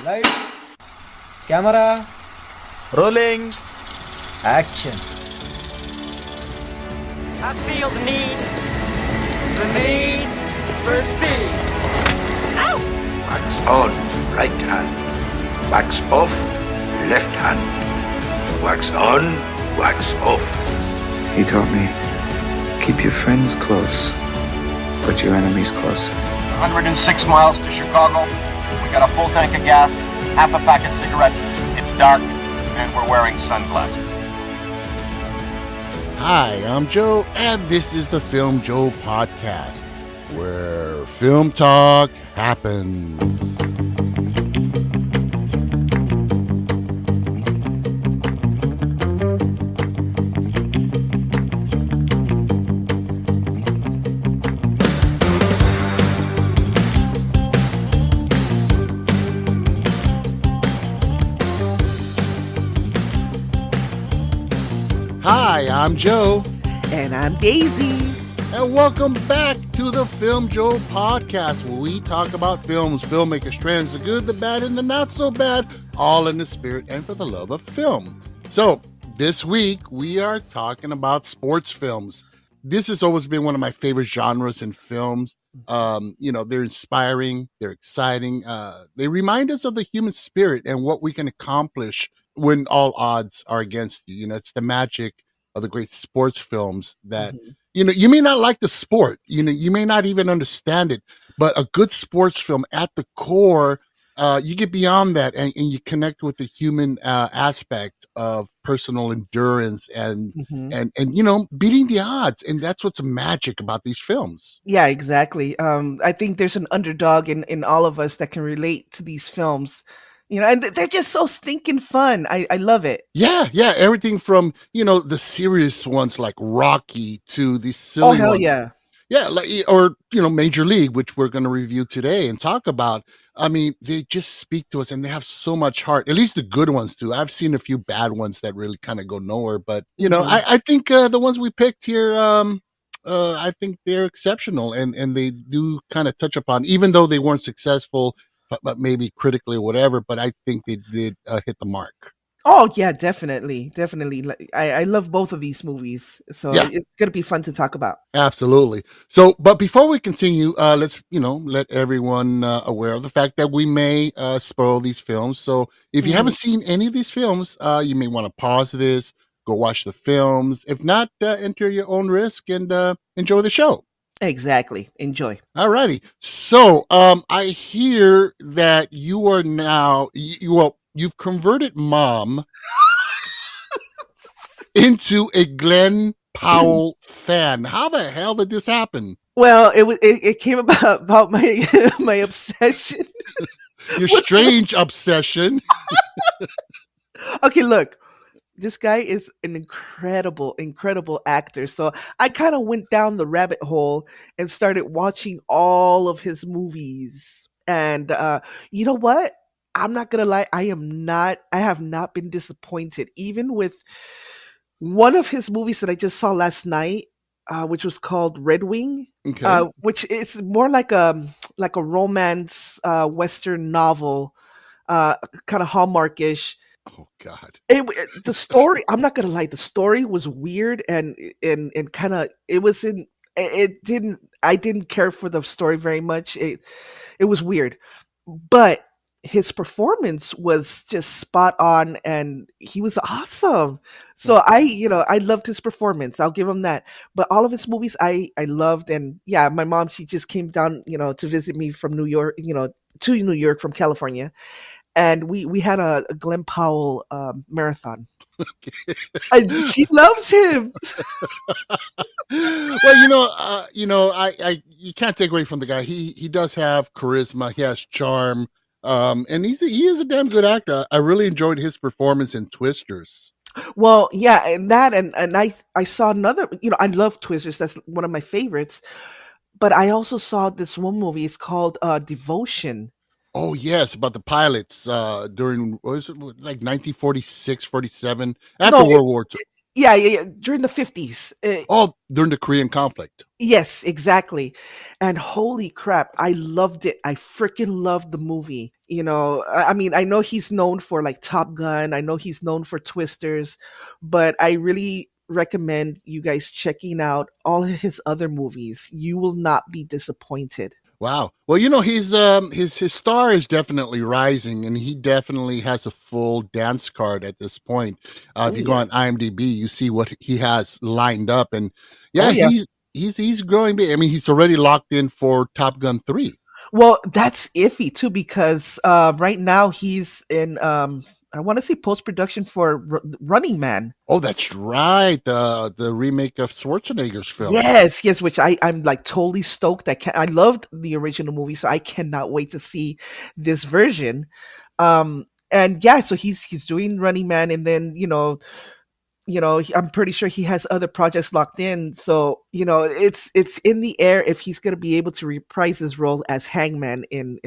Lights, camera, Rolling. action. I feel the need for speed. Ow! Wax on, right hand. Wax off, left hand. Wax on, wax off. He taught me, keep your friends close, but your enemies closer. 106 miles to Chicago. We got a full tank of gas, half a pack of cigarettes. It's dark, and we're wearing sunglasses. Hi, I'm Joe, and this is the Filmjoe podcast, where film talk happens. Hi, I'm Joe. And I'm Daisy. And welcome back to the Filmjoe podcast, where we talk about films, filmmakers, trends, the good, the bad, and the not so bad, all in the spirit and for the love of film. So, this week, we are talking about sports films. This has always been one of my favorite genres in films. They're inspiring, they're exciting. They remind us of the human spirit and what we can accomplish when all odds are against you. You know, it's the magic of the great sports films that, you may not like the sport, you may not even understand it, but a good sports film at the core, you get beyond that and you connect with the human aspect of personal endurance and beating the odds. And that's what's magic about these films. Yeah, exactly. I think there's an underdog in all of us that can relate to these films. And they're just so stinking fun. I love it. Yeah. Everything from, the serious ones like Rocky to the silly ones. Oh, hell yeah. Yeah, Major League, which we're going to review today and talk about. I mean, they just speak to us and they have so much heart, at least the good ones do. I've seen a few bad ones that really kind of go nowhere. But, I think the ones we picked here, I think they're exceptional and they do kind of touch upon, even though they weren't successful, but maybe critically or whatever, but I think they did hit the mark. Oh, yeah, definitely. I love both of these movies. So Yeah. It's going to be fun to talk about. Absolutely. So, but before we continue, let's, let everyone aware of the fact that we may spoil these films. So if you haven't seen any of these films, you may want to pause this, go watch the films. If not, enter your own risk and enjoy the show. Exactly. Enjoy. All righty. So, I hear that you are now, you've converted Mom into a Glenn Powell fan. How the hell did this happen? Well, it came about my my obsession. Your strange obsession. Okay, look. This guy is an incredible actor. So I kind of went down the rabbit hole and started watching all of his movies. And you know what? I'm not gonna lie, I have not been disappointed. Even with one of his movies that I just saw last night, which was called Red Wing, Okay. which is more like a romance Western novel, kind of Hallmarkish. Oh God. The story, I'm not gonna lie, the story was weird and kind of I didn't care for the story very much. It was weird, but his performance was just spot on and he was awesome. So I loved his performance. I'll give him that. But all of his movies I loved. And yeah, my mom, she just came down, to visit me from New York, to New York from California. And we had a Glenn Powell marathon. And she loves him. Well, you can't take away from the guy. He does have charisma. He has charm. And he is a damn good actor. I really enjoyed his performance in Twisters. Well, yeah, and that and I saw another. I love Twisters. That's one of my favorites. But I also saw this one movie. It's called Devotion. Oh, yes, about the pilots during, what was it, like 1946, 47, after No, World War II. Yeah, during the 50s. Oh, during the Korean conflict. Yes, exactly. And holy crap, I loved it. I freaking loved the movie. I mean, I know he's known for like Top Gun, I know he's known for Twisters, but I really recommend you guys checking out all of his other movies. You will not be disappointed. Wow. Well, his star is definitely rising, and he definitely has a full dance card at this point. If Oh, you go yeah. on IMDb, you see what he has lined up, and Oh, yeah, yeah. he's growing big. I mean, he's already locked in for Top Gun 3. Well, that's iffy too because right now he's in I want to say post production for Running Man. Oh, that's right. The remake of Schwarzenegger's film. Yes, yes, which I'm like totally stoked. I loved the original movie, so I cannot wait to see this version. And yeah, so he's doing Running Man, and then I'm pretty sure he has other projects locked in. So it's in the air if he's gonna be able to reprise his role as Hangman in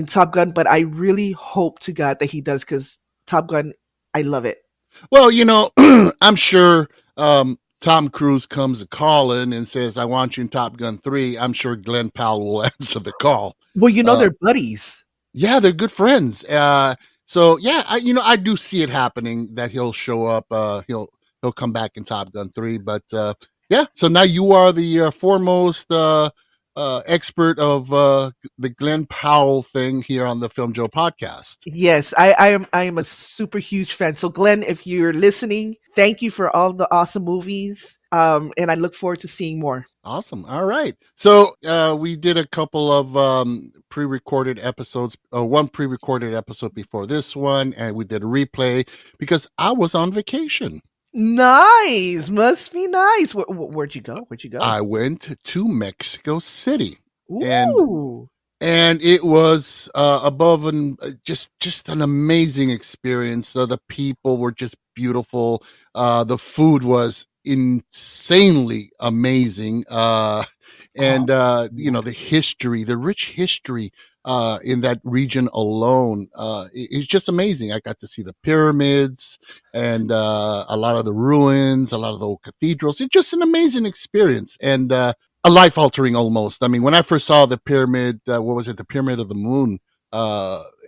Top Gun. But I really hope to God that he does, because Top Gun, I love it. Well, I'm sure Tom Cruise comes a calling and says, "I want you in Top Gun 3." I'm sure Glenn Powell will answer the call. Well, Uh, they're buddies. Yeah, they're good friends. So yeah, I do see it happening that he'll show up. He'll come back in Top Gun 3. But yeah, so now you are the foremost expert of the Glenn Powell thing here on the Film Joe podcast. Yes, I am a super huge fan. So Glenn, if you're listening, thank you for all the awesome movies. And I look forward to seeing more. Awesome. All right. So we did a couple of pre-recorded episodes, one pre-recorded episode before this one, and we did a replay because I was on vacation. Nice, must be nice. Where'd you go? Where'd you go? I went to Mexico City, and Ooh. and it was above and just an amazing experience. The people were just beautiful. The food was insanely amazing, and the history, the rich history in that region alone is just amazing. I got to see the pyramids and a lot of the ruins, a lot of the old cathedrals. It's just an amazing experience, and a life altering almost. I mean, when I first saw the pyramid, what was it? The Pyramid of the Moon.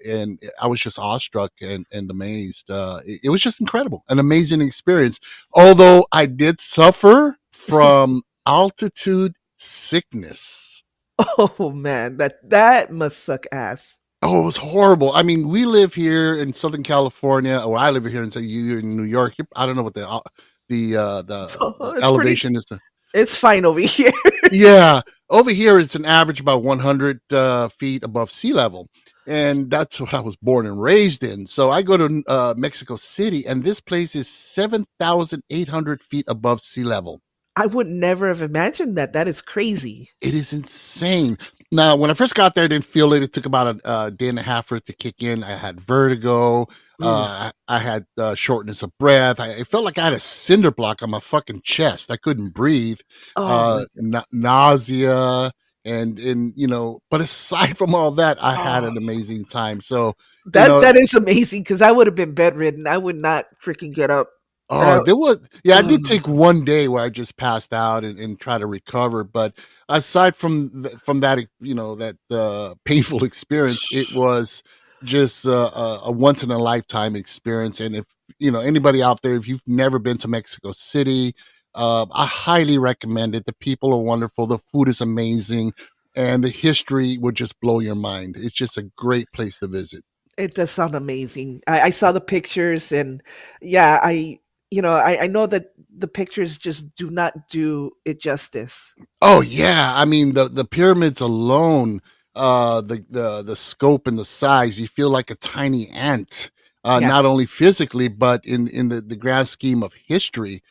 And I was just awestruck and amazed. It was just incredible, an amazing experience. Although I did suffer from altitude sickness. Oh man, that must suck ass. Oh, it was horrible. I mean, we live here in Southern California, or I live here in New York. I don't know what the It's elevation is. It's fine over here. Yeah, over here it's an average about 100 feet above sea level, and that's what I was born and raised in. So I go to Mexico City, and this place is 7,800 feet above sea level. I would never have imagined that. That is crazy. It is insane. Now, when I first got there, I didn't feel it. It took about a day and a half for it to kick in. I had vertigo. I had shortness of breath. It felt like I had a cinder block on my fucking chest. I couldn't breathe. Oh, Nausea. But aside from all that, I had an amazing time. So, that is amazing, because I would have been bedridden. I would not freaking get up. I did take one day where I just passed out and try to recover. But aside from that, that painful experience, it was just a once in a lifetime experience. And if anybody out there, if you've never been to Mexico City, I highly recommend it. The people are wonderful. The food is amazing, and the history would just blow your mind. It's just a great place to visit. It does sound amazing. I saw the pictures, and yeah, I know that the pictures just do not do it justice. Oh yeah, I mean the pyramids alone, the scope and the size, you feel like a tiny ant. Yeah. Not only physically, but in the grand scheme of history,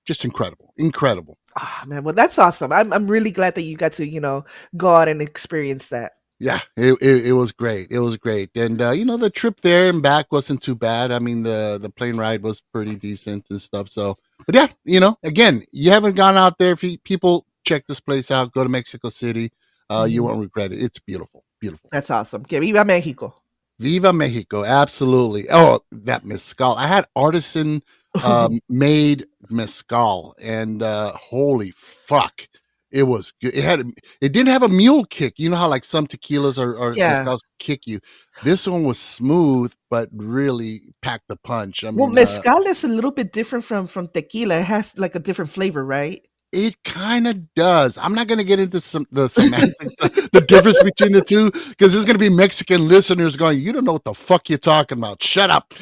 just incredible. Ah, man, well, that's awesome. I'm really glad that you got to go out and experience that. Yeah, it was great. It was great, and the trip there and back wasn't too bad. I mean, the plane ride was pretty decent and stuff. So, but yeah, again, you haven't gone out there. If people check this place out, go to Mexico City. You won't regret it. It's beautiful, beautiful. That's awesome. Que viva Mexico. Viva Mexico, absolutely. Oh, that mezcal. I had artisan made mezcal, and holy fuck, it was good. It didn't have a mule kick. You know how like some tequilas or Yeah. mezcals kick you. This one was smooth, but really packed the punch. I Well, mean, mezcal is a little bit different from tequila. It has like a different flavor, right? it kind of does. I'm not going to get into the semantics, the difference between the two, because there's going to be Mexican listeners going, "You don't know what the fuck you're talking about. Shut up."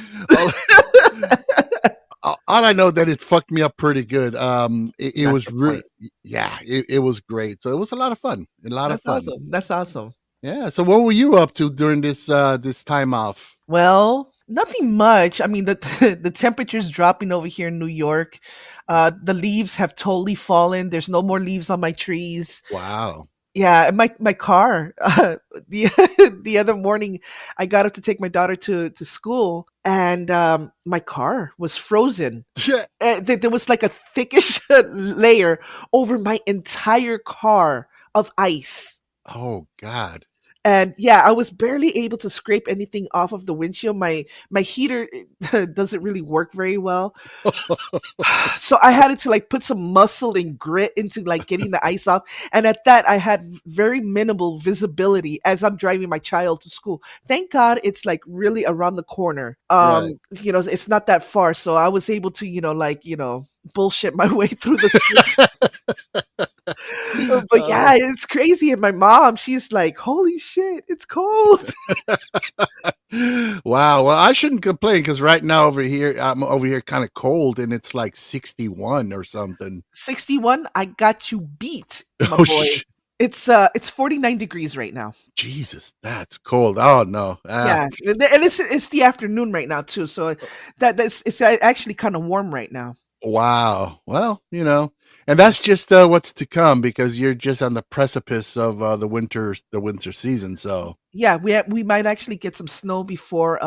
All I know that it fucked me up pretty good. It That's was the really, point. yeah, it was great. So it was a lot of fun. A lot of That's fun. awesome. That's awesome. Yeah. So what were you up to during this time off? Well, nothing much. I mean, the the temperature's dropping over here in New York. The leaves have totally fallen. There's no more leaves on my trees. Wow. Yeah, and my car. The the other morning, I got up to take my daughter to school, and my car was frozen. There was like a thickish layer over my entire car of ice. Oh God. And yeah, I was barely able to scrape anything off of the windshield. My heater doesn't really work very well. So I had to like put some muscle and grit into like getting the ice off. And at that, I had very minimal visibility as I'm driving my child to school. Thank God it's like really around the corner. Right. It's not that far. So I was able to, bullshit my way through the street. But yeah, it's crazy. And my mom, she's like, "Holy shit, it's cold." Wow. Well, I shouldn't complain because right now I'm over here kind of cold, and it's like 61 or something. 61, I got you beat, my Oh, boy. It's 49 degrees right now. Jesus, that's cold. Oh no. Yeah, and it's the afternoon right now too. So that's it's actually kind of warm right now. Wow. Well, and that's just what's to come because you're just on the precipice of the winter season. So Yeah, we might actually get some snow before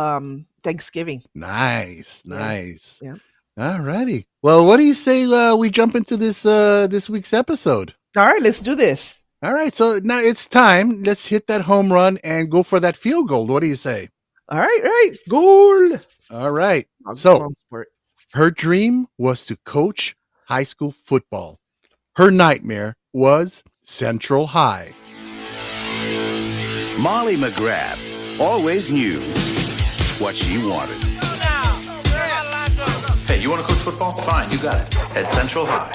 Thanksgiving. nice. Yeah. All righty. Well, what do you say we jump into this week's episode? All right, let's do this. All right. So now it's time. Let's hit that home run and go for that field goal. What do you say? All right, goal. All right. I'll So go for it. her dream was to coach high school football. Her nightmare was Central High. Molly McGrath always knew what she wanted. Hey, you want to coach football? Fine, you got it. At Central High.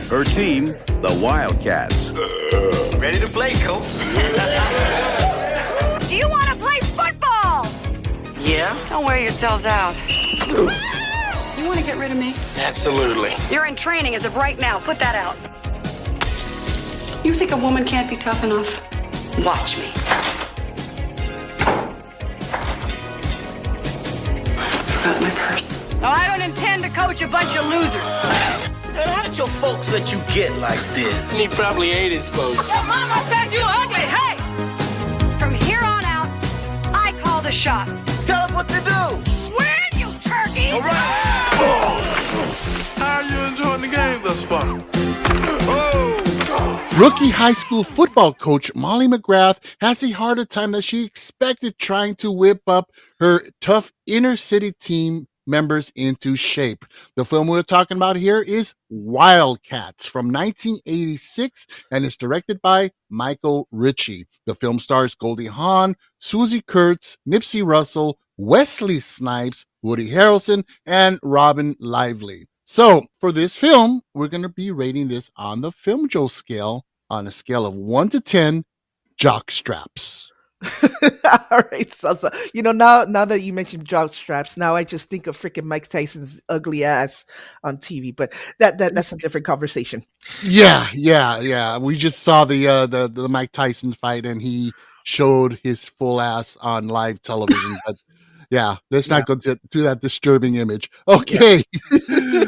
Her team, the Wildcats. Ready to play, coach? Do you want to play football? Yeah? Don't wear yourselves out. You want to get rid of me? Absolutely. You're in training as of right now. Put that out. You think a woman can't be tough enough? Watch me. Forgot my purse. No, I don't intend to coach a bunch of losers. And how'd your folks let you get like this? He probably ate his folks. Your mama says you ugly. Hey! From here on out, I call the shot. Tell us what to do. Win, you turkey! All right. How are you enjoying the game thus far? Rookie high school football coach Molly McGrath has a harder time than she expected trying to whip up her tough inner city team members into shape. The film we're talking about here is Wildcats from 1986 and is directed by Michael Ritchie. The film stars Goldie Hawn, Susie Kurtz, Nipsey Russell, Wesley Snipes, Woody Harrelson, and Robin Lively. So for this film, we're going to be rating this on the Filmjoe scale on a scale of 1 to 10 jock straps. All right, so now that you mentioned jock straps, now I just think of freaking Mike Tyson's ugly ass on TV, but that's a different conversation. Yeah. We just saw the Mike Tyson fight, and he showed his full ass on live television. But yeah, let's not go to that disturbing image. Okay. Yeah.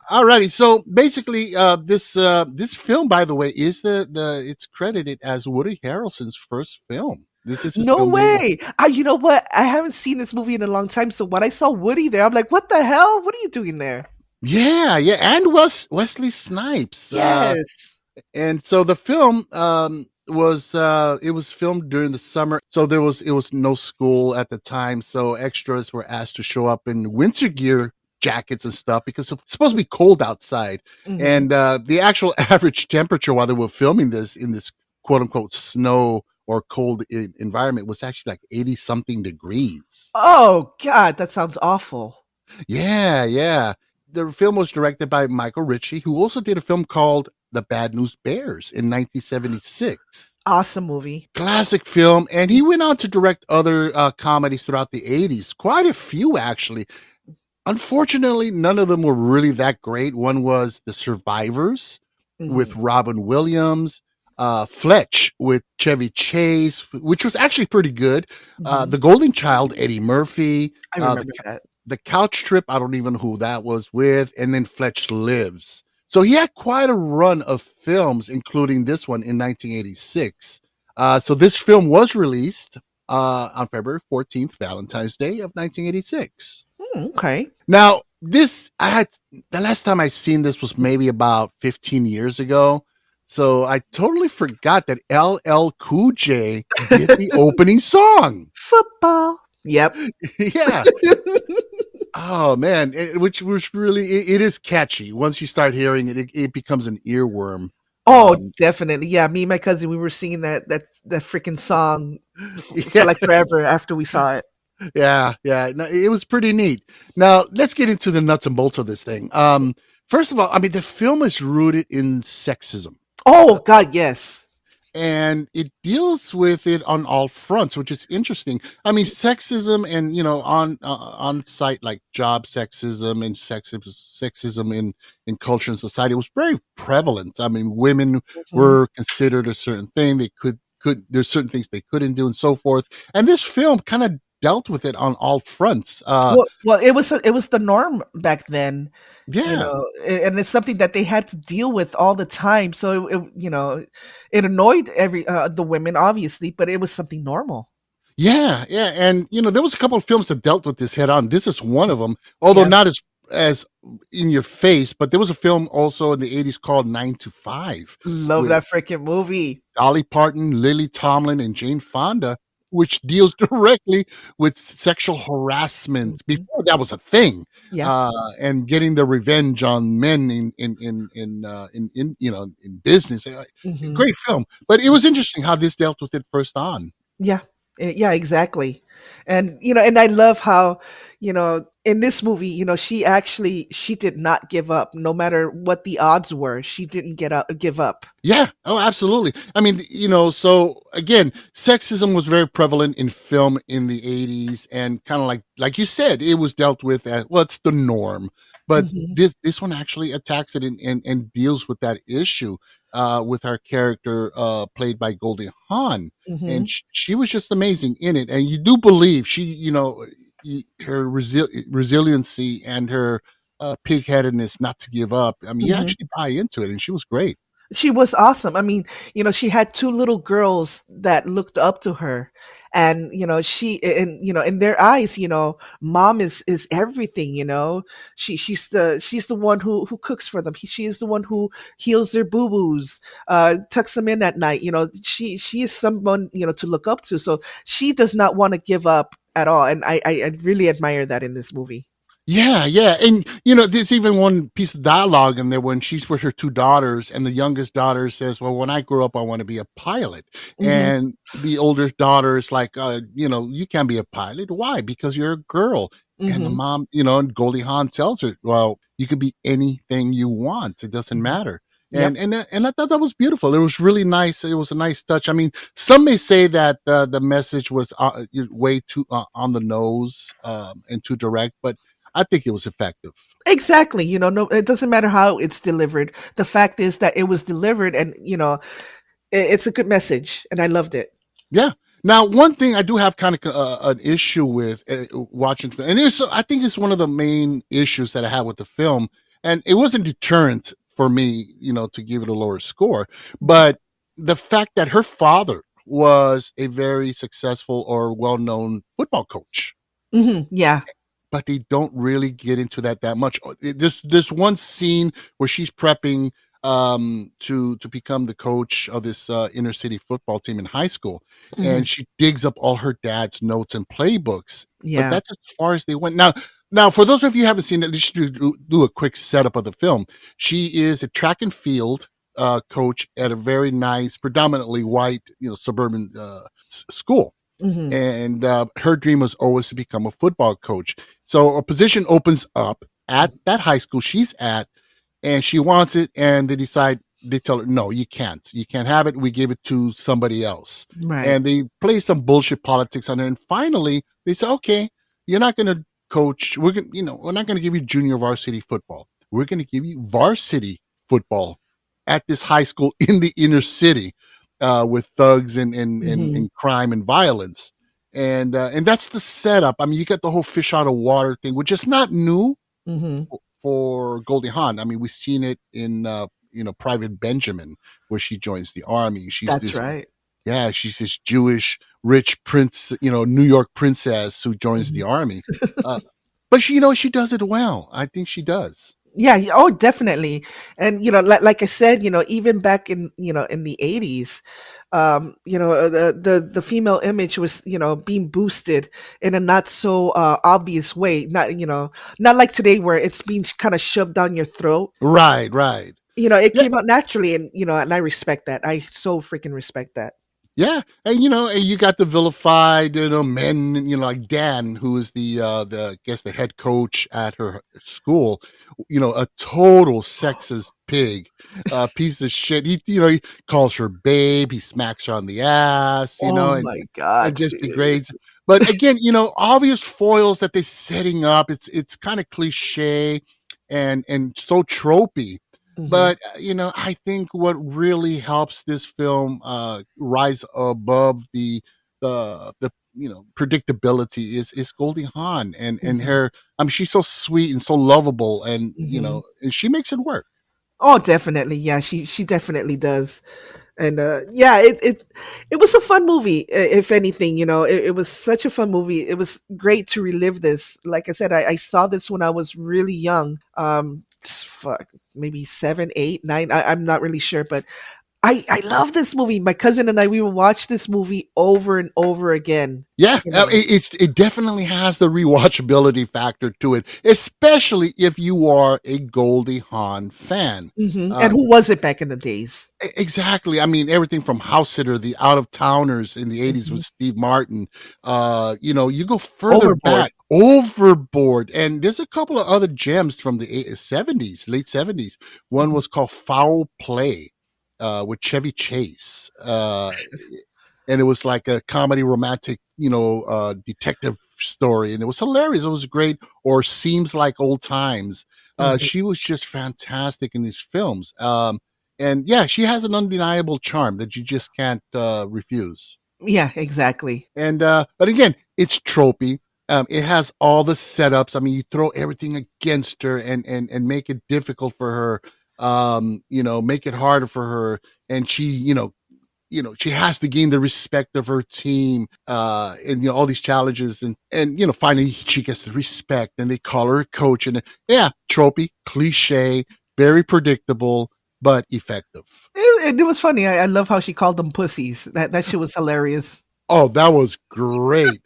Alrighty, so basically, this film, by the way, is it's credited as Woody Harrelson's first film. This is no way. You know what? I haven't seen this movie in a long time. So when I saw Woody there, I'm like, what the hell? What are you doing there? Yeah, and Wesley Snipes. Yes. And so the film it was filmed during the summer, so it was no school at the time, so extras were asked to show up in winter gear jackets and stuff because it's supposed to be cold outside. And the actual average temperature while they were filming this in this quote unquote snow or cold environment was actually like 80 something degrees. Oh God, that sounds awful. Yeah. The film was directed by Michael Ritchie, who also did a film called The Bad News Bears in 1976. Awesome movie. Classic film. And he went on to direct other comedies throughout the 80s. Quite a few, actually. Unfortunately, none of them were really that great. One was The Survivors with Robin Williams, Fletch with Chevy Chase, which was actually pretty good. The Golden Child, Eddie Murphy. I remember that. The Couch Trip, I don't even know who that was with, and then Fletch Lives. So he had quite a run of films, including this one in 1986. So this film was released on February 14th, Valentine's Day of 1986. Okay. Now, the last time I seen this was maybe about 15 years ago. So I totally forgot that LL Cool J did the opening song. Football. Yep. Yeah. Oh man, which was really it is catchy. Once you start hearing it, it becomes an earworm. Oh, definitely. Yeah, me and my cousin, we were singing that freaking song for like forever after we saw it. Yeah. No, it was pretty neat. Now let's get into the nuts and bolts of this thing. First of all, I mean the film is rooted in sexism. Oh God, yes. And it deals with it on all fronts, which is interesting. I mean, sexism and, on site like job sexism and sexism in culture and society was very prevalent. I mean, women were considered a certain thing. They there's certain things they couldn't do and so forth. And this film kind of dealt with it on all fronts. Well, it was the norm back then. Yeah. And it's something that they had to deal with all the time. So it annoyed the women obviously, but it was something normal. Yeah, and there was a couple of films that dealt with this head on. This is one of them, although not as in your face. But there was a film also in the 80s called 9 to 5. Love that freaking movie. Dolly Parton, Lily Tomlin, and Jane Fonda, which deals directly with sexual harassment before that was a thing. Yeah, and getting the revenge on men in business. Great film, but it was interesting how this dealt with it first on. Yeah, exactly. And and I love how in this movie, she did not give up no matter what the odds were. She didn't give up. Yeah. Oh, absolutely. I mean, so again, sexism was very prevalent in film in the 80s, and kind of like you said, it was dealt with as, well, it's the norm. But this one actually attacks it and deals with that issue with her character played by Goldie Hawn. And she was just amazing in it. And you do believe she, her resiliency and her pig-headedness not to give up. I mean, you actually buy into it, and she was great. She was awesome. I mean, she had two little girls that looked up to her, and in their eyes, mom is everything. She's the one who cooks for them. She is the one who heals their boo boos, tucks them in at night. She is someone to look up to. So she does not want to give up at all, and I really admire that in this movie. Yeah. And, there's even one piece of dialogue in there when she's with her two daughters, and the youngest daughter says, well, when I grow up, I want to be a pilot. And the older daughter is like, you can't be a pilot. Why? Because you're a girl. And the mom, and Goldie Hawn tells her, well, you can be anything you want. It doesn't matter. And I thought that was beautiful. It was really nice. It was a nice touch. I mean, some may say that the message was way too on the nose and too direct, but I think it was effective. Exactly. No, it doesn't matter how it's delivered. The fact is that it was delivered, and it's a good message, and I loved it. Yeah. Now, one thing I do have kind of an issue with watching, and I think it's one of the main issues that I have with the film, and it wasn't deterrent for me, to give it a lower score, but the fact that her father was a very successful or well-known football coach. Yeah. But they don't really get into that much. This one scene where she's prepping to become the coach of this inner city football team in high school, and she digs up all her dad's notes and playbooks. But Yeah. that's as far as they went. Now, for those of you who haven't seen it, let's do a quick setup of the film. She is a track and field coach at a very nice, predominantly white, suburban school. And her dream was always to become a football coach. So a position opens up at that high school she's at, and she wants it, and they tell her, no, you can't have it. We give it to somebody else. Right. And they play some bullshit politics on her. And finally they say, okay, you're not going to coach. We're not going to give you junior varsity football. We're going to give you varsity football at this high school in the inner city, with thugs and crime and violence. And that's the setup. I mean, you got the whole fish out of water thing, which is not new for Goldie Hawn. I mean, we've seen it in Private Benjamin, where she joins the army. That's right. Yeah, she's this Jewish rich prince, New York princess who joins the army. But she does it well. I think she does. Yeah. Oh, definitely. And like I said, even back in in the 80s, the female image was being boosted in a not so obvious way. Not like today where it's being kind of shoved down your throat. Right. It came out naturally, and and I respect that. I so freaking respect that. Yeah, and you got the vilified, men, like Dan, who is the head coach at her school, a total sexist pig, piece of shit. He calls her babe, he smacks her on the ass, Oh my God, and just seriously. degrades. But again, obvious foils that they're setting up. It's kind of cliche and so tropey. But I think what really helps this film rise above the predictability is Goldie Hawn and her. I mean, she's so sweet and so lovable, and and she makes it work. Oh, definitely. Yeah, she definitely does. And it was a fun movie. If anything, it was such a fun movie. It was great to relive this. Like I said, I saw this when I was really young. Fuck, maybe 7, 8, 9. I'm not really sure, but I love this movie. My cousin and I, we would watch this movie over and over again. Yeah, it definitely has the rewatchability factor to it, especially if you are a Goldie Hawn fan. And who was it back in the days? Exactly. I mean, everything from House Sitter, the Out of Towners in the 80s with Steve Martin. You go further back, Overboard, and there's a couple of other gems from the 70s, late 70s. One was called Foul Play, with Chevy Chase. And it was like a comedy romantic, detective story. And it was hilarious. It was great. Or Seems Like Old Times. She was just fantastic in these films. And yeah, she has an undeniable charm that you just can't refuse. Yeah, exactly. And but again, it's tropey. It has all the setups. I mean, you throw everything against her and make it difficult for her. Make it harder for her. And she, she has to gain the respect of her team, and all these challenges, and finally she gets the respect, and they call her a coach, and tropey, cliche, very predictable, but effective. It was funny. I love how she called them pussies. That shit was hilarious. Oh, that was great.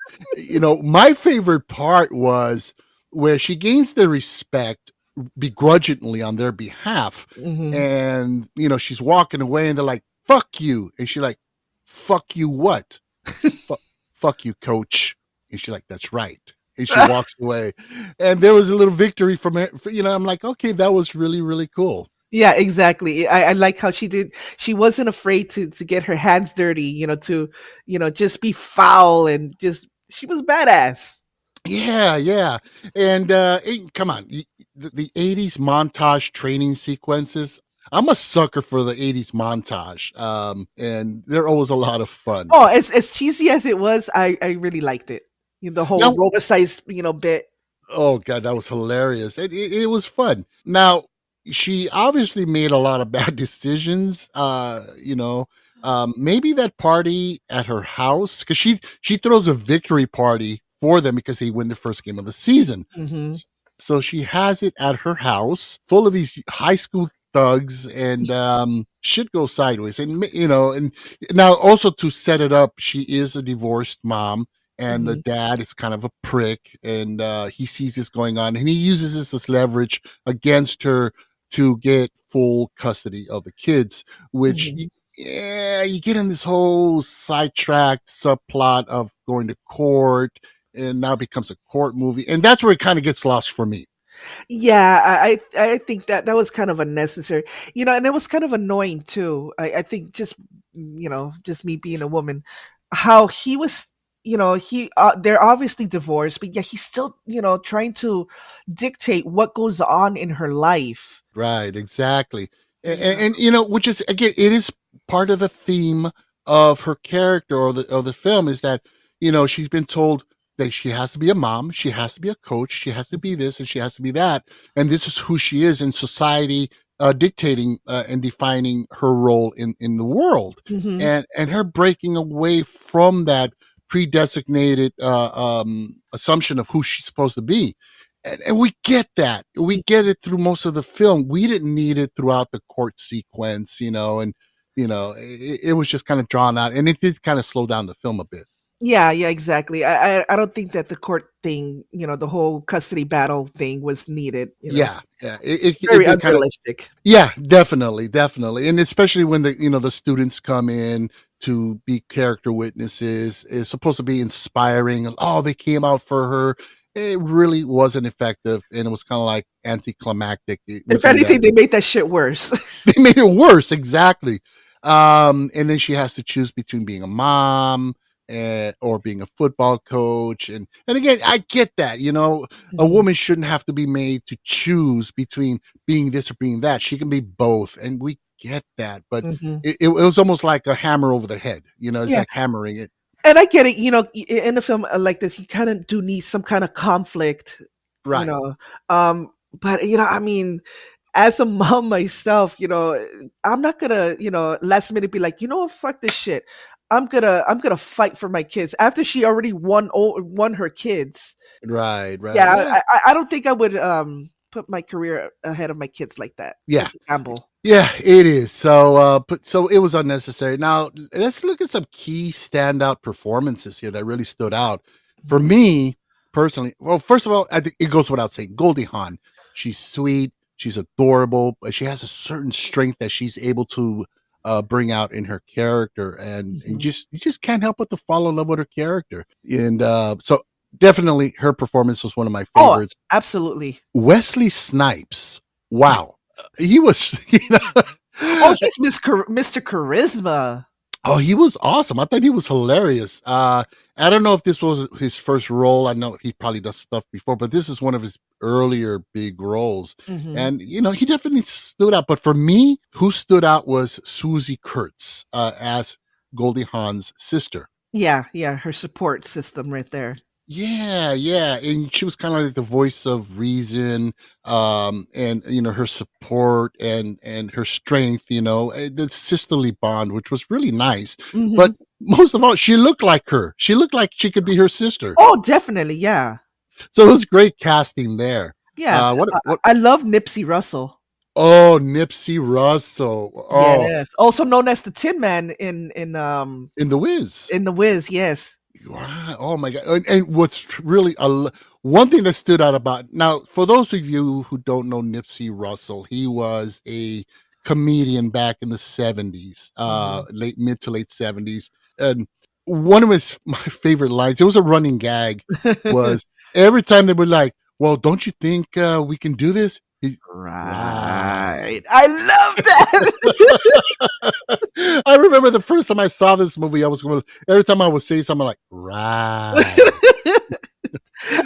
My favorite part was where she gains the respect begrudgingly on their behalf, and she's walking away, and they're like, fuck you. And she's like, fuck you what? Fuck you, coach. And she's like, that's right. And she walks away. And there was a little victory from her. I'm like, okay, that was really, really cool. Yeah, exactly. I like how she wasn't afraid to get her hands dirty, to, just be foul, and she was badass. Yeah. And come on, the 80s montage training sequences. I'm a sucker for the 80s montage, and they're always a lot of fun. Oh, as cheesy as it was, I really liked it. The whole robot-sized, bit. Oh, God, that was hilarious. It was fun. Now, she obviously made a lot of bad decisions, maybe that party at her house, because she throws a victory party for them because they win the first game of the season. So she has it at her house, full of these high school thugs, and shit goes sideways. And and now also to set it up, she is a divorced mom, and the dad is kind of a prick, and he sees this going on, and he uses this as leverage against her to get full custody of the kids, which you get in this whole sidetracked subplot of going to court, and now becomes a court movie, and that's where it kind of gets lost for me. Yeah, I think that was kind of unnecessary, and it was kind of annoying too. I think just me being a woman, how he was, they're obviously divorced, but yeah, he's still, trying to dictate what goes on in her life. Right, exactly. And which is, again, it is part of the theme of her character, or the film, is that, she's been told that she has to be a mom, she has to be a coach, she has to be this, and she has to be that, and this is who she is in society, dictating and defining her role in the world, and her breaking away from that pre-designated assumption of who she's supposed to be. And we get that. We get it through most of the film. We didn't need it throughout the court sequence, and it was just kind of drawn out, and it did kind of slow down the film a bit. Yeah, exactly. I don't think that the court thing, the whole custody battle thing was needed. Yeah. Very unrealistic. Yeah, definitely, and especially when the students come in to be character witnesses, is supposed to be inspiring, and they came out for her. It really wasn't effective, and it was kind of like anticlimactic. If anything, they made that shit worse. They made it worse, exactly. And then she has to choose between being a mom or being a football coach, and again, I get that. A woman shouldn't have to be made to choose between being this or being that. She can be both, and we get that. But it was almost like a hammer over the head. It's like hammering it. And I get it, in a film like this, you kind of do need some kind of conflict, right? But I mean, as a mom myself, I'm not gonna, last minute be like, what, fuck this shit. I'm gonna fight for my kids after she already won her kids. Right. Yeah, I don't think I would put my career ahead of my kids like that. Yeah, it's a gamble. Yeah, it is. So, so it was unnecessary. Now, let's look at some key standout performances here that really stood out for me personally. Well, first of all, I think it goes without saying, Goldie Hawn. She's sweet, she's adorable, but she has a certain strength that she's able to bring out in her character, and you just can't help but to fall in love with her character. And so, definitely, her performance was one of my favorites. Oh, absolutely. Wesley Snipes. Wow. He was, he's Mr. Charisma. Oh, he was awesome. I thought he was hilarious. I don't know if this was his first role. I know he probably does stuff before, but this is one of his earlier big roles. And, he definitely stood out. But for me, who stood out was Susie Kurtz as Goldie Hawn's sister. Yeah, her support system right there. Yeah. And she was kind of like the voice of reason, and, her support and her strength, the sisterly bond, which was really nice. But most of all, she looked like her. She looked like she could be her sister. Oh, definitely. Yeah. So it was great casting there. Yeah. What I love Nipsey Russell. Oh, Nipsey Russell. Oh, yes. Also known as the Tin Man in The Wiz. In The Wiz, yes. Wow. Oh my God. And what's really one thing that stood out about, now, for those of you who don't know Nipsey Russell, he was a comedian back in the 70s, mid to late 70s. And one of my favorite lines, it was a running gag, was every time they were like, well, don't you think we can do this? Right. I love that. I remember the first time I saw this movie, I was going, every time I would say something like, right.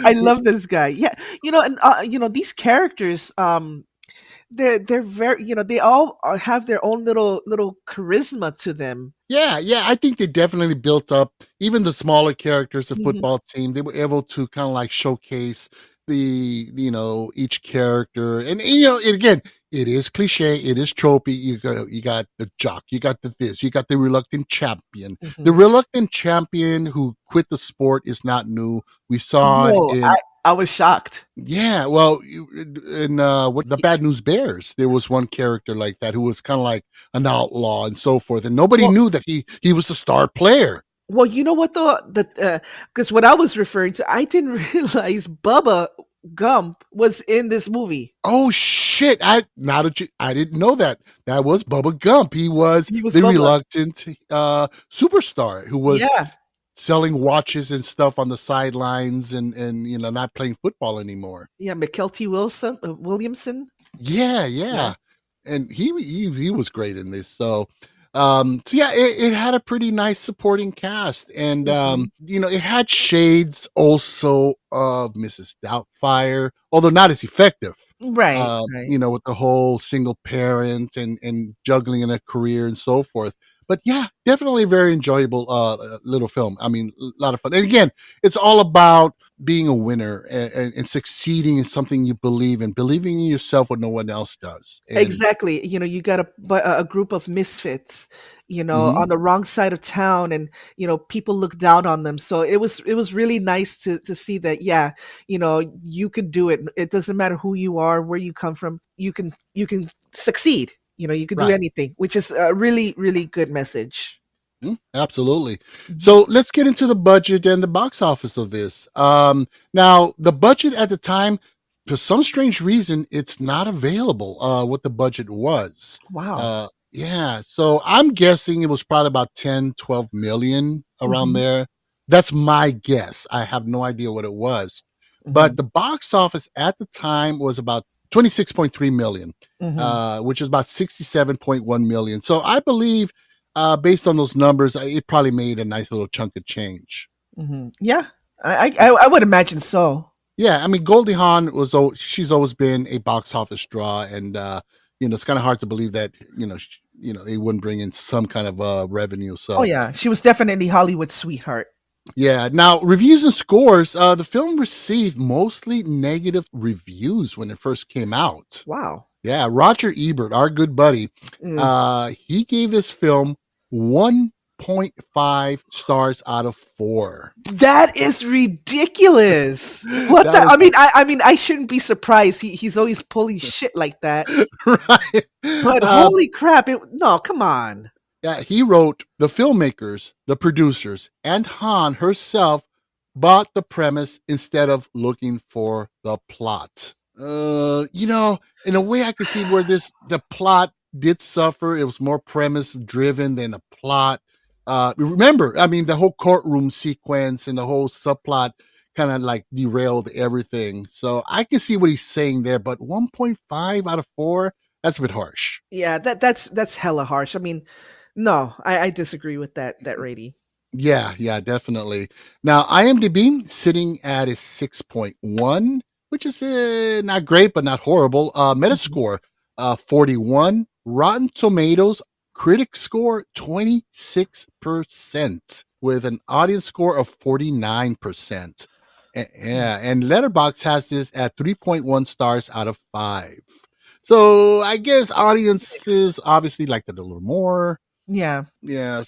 I love this guy. Yeah. And these characters, they're very, they all have their own little charisma to them. Yeah. I think they definitely built up even the smaller characters, the football team. They were able to kind of like showcase each character, and again, it is cliche, it is tropey. You got the jock, you got you got the reluctant champion. The reluctant champion who quit the sport is not new. We saw it in I was shocked. Yeah, well, in what the Bad News Bears, there was one character like that who was kind of like an outlaw and so forth, and nobody Well, knew that he was the star player. well, you know what though? Because what I was referring to, I didn't realize Bubba Gump was in this movie. Oh shit! I didn't know that. That was Bubba Gump. He was He was the Bubba. reluctant superstar who was Yeah. selling watches and stuff on the sidelines and not playing football anymore. Yeah, Williamson. Yeah, Yeah. and he was great in this. So yeah, it had a pretty nice supporting cast, and Mhm. it had shades also of Mrs. Doubtfire, although not as effective. Right, right. With the whole single parent and juggling in a career and so forth. But yeah, definitely a very enjoyable little film. I mean, a lot of fun. And again, it's all about being a winner and succeeding in something you believe in, believing in yourself when no one else does. And Exactly. You got a group of misfits, Mhm. on the wrong side of town, and people look down on them. So it was really nice to see that. Yeah, you could do it. It doesn't matter who you are, where you come from. You can succeed. You can do Right. anything, which is a really really good message. Absolutely. Mhm. So let's get into the budget and the box office of this. Now, the budget at the time, for some strange reason, it's not available. What the budget was. Wow. Yeah. So I'm guessing it was probably about 10, 12 million around Mhm. there. That's my guess. I have no idea what it was. But Mhm. the box office at the time was about 26.3 million, Mhm. which is about 67.1 million. So I believe based on those numbers, it probably made a nice little chunk of change. Mhm. Yeah, I would imagine so. Yeah, I mean, Goldie Hawn she's always been a box office draw, and it's kind of hard to believe that they wouldn't bring in some kind of revenue. Oh So yeah, she was definitely Hollywood's sweetheart. yeah. Now, reviews and scores. The film received mostly negative reviews when it first came out. Wow. Yeah, Roger Ebert, our good buddy, Mm. he gave this film 1.5 stars out of 4. That is ridiculous. What the? That I mean, I shouldn't be surprised. He's always pulling shit like that. is right. But holy crap! No, come on. Yeah, he wrote, the filmmakers, the producers, and Han herself bought the premise instead of looking for the plot. In a way, I could see where the plot did suffer. It was more premise driven than a plot. Remember, I mean, the whole courtroom sequence and the whole subplot kind of like derailed everything. So I can see what he's saying there, but 1.5 out of 4, that's a bit harsh. Yeah, that's hella harsh. I mean, no, I disagree with that rating. Yeah, definitely. Now, IMDb sitting at a 6.1, which is not great, but not horrible. Mhm. Metascore, 41. Rotten Tomatoes, critic score, 26%, with an audience score of 49%. Yeah, and Letterboxd has this at 3.1 stars out of 5. So I guess audiences obviously liked it a little more. Yeah. Yeah,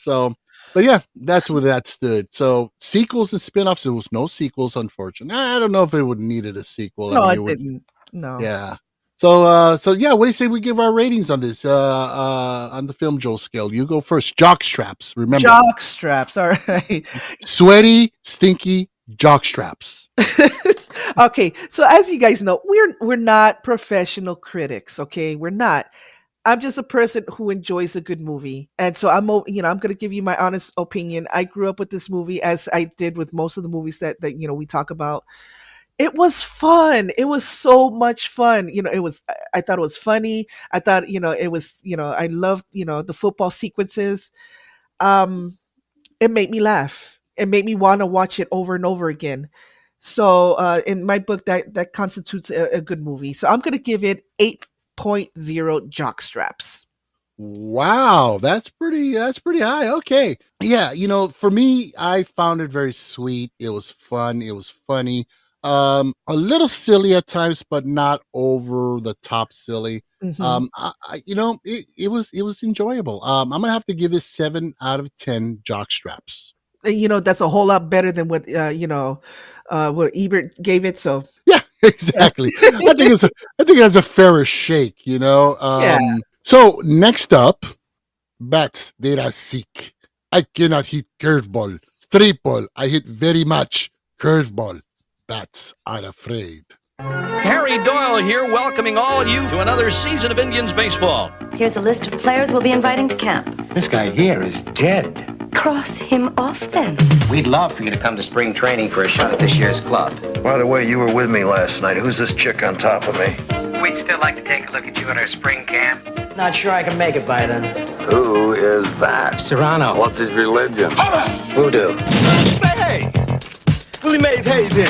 but yeah, that's where that stood. So sequels and spin-offs, there was no sequels, unfortunately. I don't know if it would needed a sequel. I No, mean, I it would, didn't. No. yeah. So yeah, what do you say we give our ratings on this, on the Filmjoe scale? You go first. Jock straps, remember. Jock straps. All right. Sweaty, stinky jock straps. Okay, so as you guys know, we're not professional critics. Okay, we're not. I'm just a person who enjoys a good movie, and so I'm going to give you my honest opinion. I grew up with this movie, as I did with most of the movies that we talk about. It was fun. It was so much fun. I thought it was funny. I thought it was I loved the football sequences. Um, it made me laugh. It made me want to watch it over and over again. So in my book, that constitutes a good movie. So I'm gonna give it 8.0 jock straps. Wow, that's pretty high. Okay. Yeah, for me, I found it very sweet. It was fun, it was funny. A little silly at times, but not over the top silly. Hmm. It was enjoyable. I'm gonna have to give this 7 out of 10 jock straps. That's a whole lot better than what Ebert gave it. So Yeah, exactly. I think that's a fairer shake. yeah. So next up, bats they are sick. I cannot hit curveball. Straight ball, I hit very much. Curveball, bats are afraid. Harry Doyle here, welcoming all of you to another season of Indians baseball. Here's a list of players we'll be inviting to camp. This guy here is dead. Cross him off then. We'd love for you to come to spring training for a shot at this year's club. By the way, you were with me last night. Who's this chick on top of me? We'd still like to take a look at you at our spring camp. Not sure I can make it by then. Who is that? Serrano. What's his religion? Voodoo. Hey! Willie Mays Hayes here.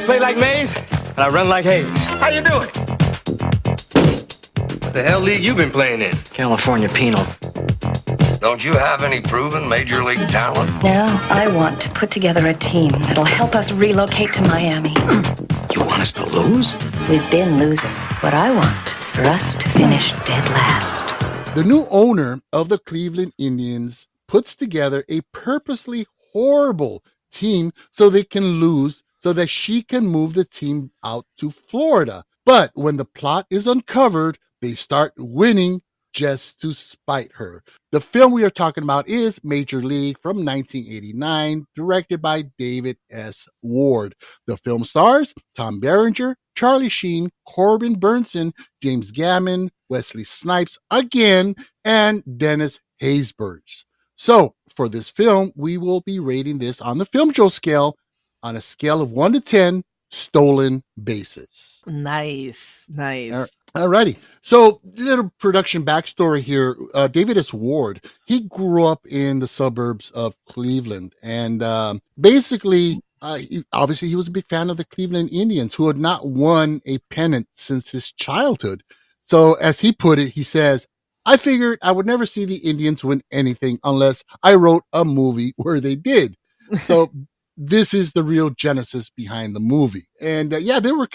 Play like Mays, and I run like Hayes. How you doing? What the hell league you been playing in? California Penal. Don't you have any proven major league talent? Now I want to put together a team that'll help us relocate to Miami. You want us to lose? We've been losing. What I want is for us to finish dead last. The new owner of the Cleveland Indians puts together a purposely horrible team so they can lose, so that she can move the team out to Florida. But when the plot is uncovered, they start winning just to spite her. The film we are talking about is Major League from 1989, directed by David S. Ward. The film stars Tom Berenger, Charlie Sheen, Corbin Burnson, James Gammon, Wesley Snipes again, and Dennis Haysbert. So for this film, we will be rating this on the Filmjoe scale, on a scale of 1 to 10 stolen bases. Nice. Alrighty. So, little production backstory here. David S. Ward, he grew up in the suburbs of Cleveland, and basically, obviously, he was a big fan of the Cleveland Indians, who had not won a pennant since his childhood. So, as he put it, he says, I figured I would never see the Indians win anything unless I wrote a movie where they did. So this is the real genesis behind the movie. And they were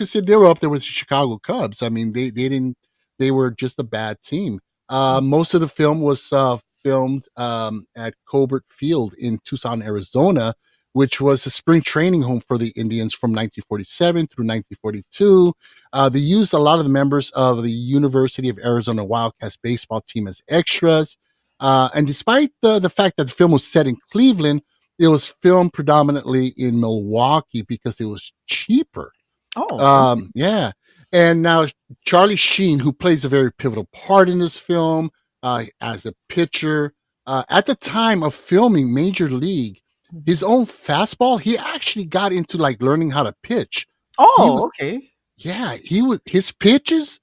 up there with the Chicago Cubs. I mean, they were just a bad team. Most of the film was filmed at Colbert Field in Tucson, Arizona, which was a spring training home for the Indians from 1947 through 1942. They used a lot of the members of the University of Arizona Wildcats baseball team as extras. And despite the fact that the film was set in Cleveland, it was filmed predominantly in Milwaukee because it was cheaper. Yeah. And now Charlie Sheen, who plays a very pivotal part in this film as a pitcher, at the time of filming Major League, his own fastball, he actually got into like learning how to pitch. Okay. Yeah, his pitches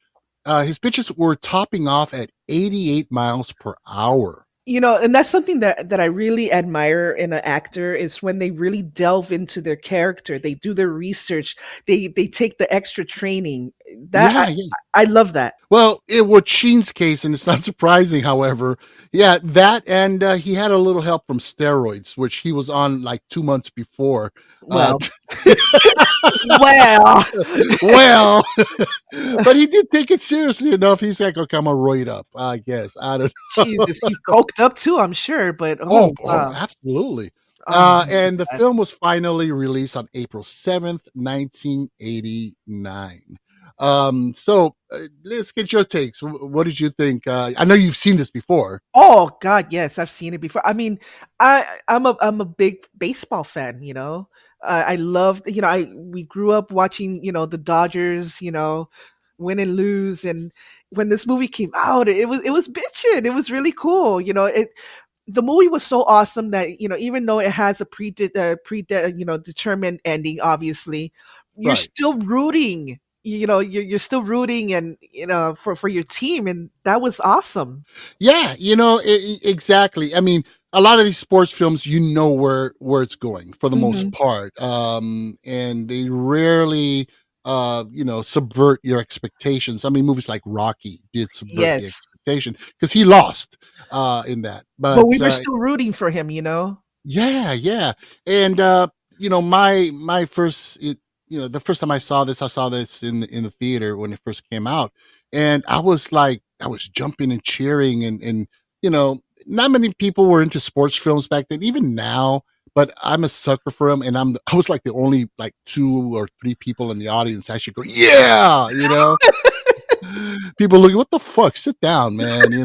were topping off at 88 miles per hour. And that's something that I really admire in an actor is when they really delve into their character. They do their research. They take the extra training. I love that. Well, with Sheen's case, and it's not surprising, however, that and he had a little help from steroids, which he was on like 2 months before. Well, but he did take it seriously enough. He's like, okay, I'm gonna roid up, I guess. I don't know. Jesus, he coked up too, I'm sure. But absolutely. And the film was finally released on April 7th, 1989. So let's get your takes. What did you think? I know you've seen this before. Oh God, yes, I've seen it before. I mean, I'm a big baseball fan. I love. We grew up watching. The Dodgers. Win and lose, and when this movie came out, it was bitchin'. It was really cool. The movie was so awesome that even though it has a determined ending, obviously, you're still rooting. You're still rooting, and for your team, and that was awesome. Yeah, exactly. I mean, a lot of these sports films, where it's going for the most part, and they rarely subvert your expectations. I mean, movies like Rocky did subvert the expectation because he lost in that. But we were still rooting for him, Yeah. And my first the first time I saw this in the theater when it first came out. And I was jumping and cheering and not many people were into sports films back then, even now. But I'm a sucker for them, and I was like the only like 2 or 3 people in the audience actually go, yeah, People look, what the fuck? Sit down, man.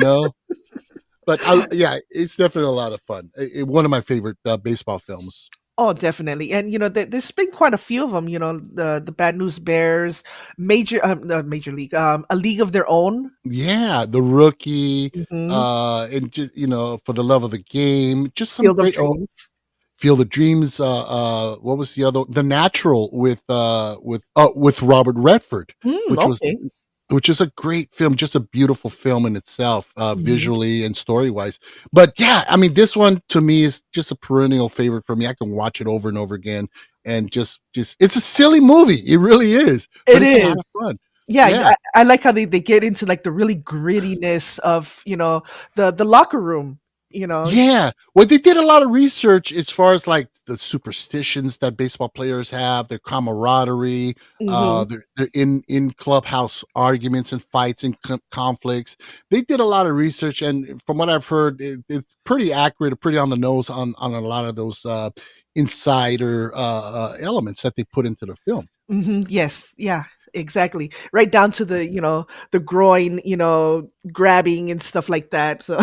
But yeah, it's definitely a lot of fun. One of my favorite baseball films. Oh, definitely. And there's been quite a few of them. The Bad News Bears, Major League, A League of Their Own. Yeah, The Rookie, Mhm. and just For the Love of the Game, just some Field of great. Dreams. Field of Dreams. What was the other? The Natural with Robert Redford, which was Okay. which is a great film, just a beautiful film in itself, Mhm. visually and story wise. But yeah, I mean, this one to me is just a perennial favorite for me. I can watch it over and over again, and just it's a silly movie. It really is, but It it's a lot of is. fun. Yeah, Yeah. I like how they get into like the really grittiness of the locker room. Yeah. Well, they did a lot of research as far as like the superstitions that baseball players have, their camaraderie, Mhm. their in clubhouse arguments and fights and conflicts. They did a lot of research, and from what I've heard, it's pretty accurate, pretty on the nose on a lot of those insider elements that they put into the film. Yes, yeah, exactly. Right down to the groin, grabbing and stuff like that. So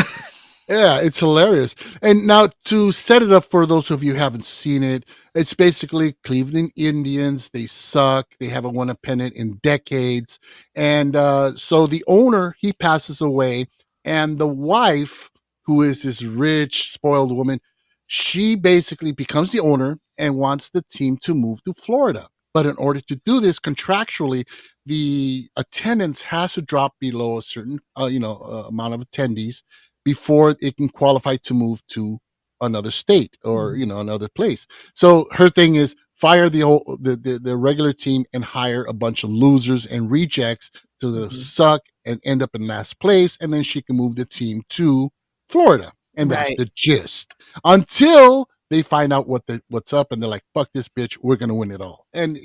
Yeah, it's hilarious. And now to set it up for those of you who haven't seen it, it's basically Cleveland Indians. They suck. They haven't won a pennant in decades. And so the owner, he passes away. And the wife, who is this rich, spoiled woman, she basically becomes the owner and wants the team to move to Florida. But in order to do this contractually, the attendance has to drop below a certain, amount of attendees before it can qualify to move to another state or another place. So her thing is fire the regular team and hire a bunch of losers and rejects to suck and end up in last place, and then she can move the team to Florida, and that's Right. the gist. Until they find out what's up, and they're like, "Fuck this bitch, we're gonna win it all," and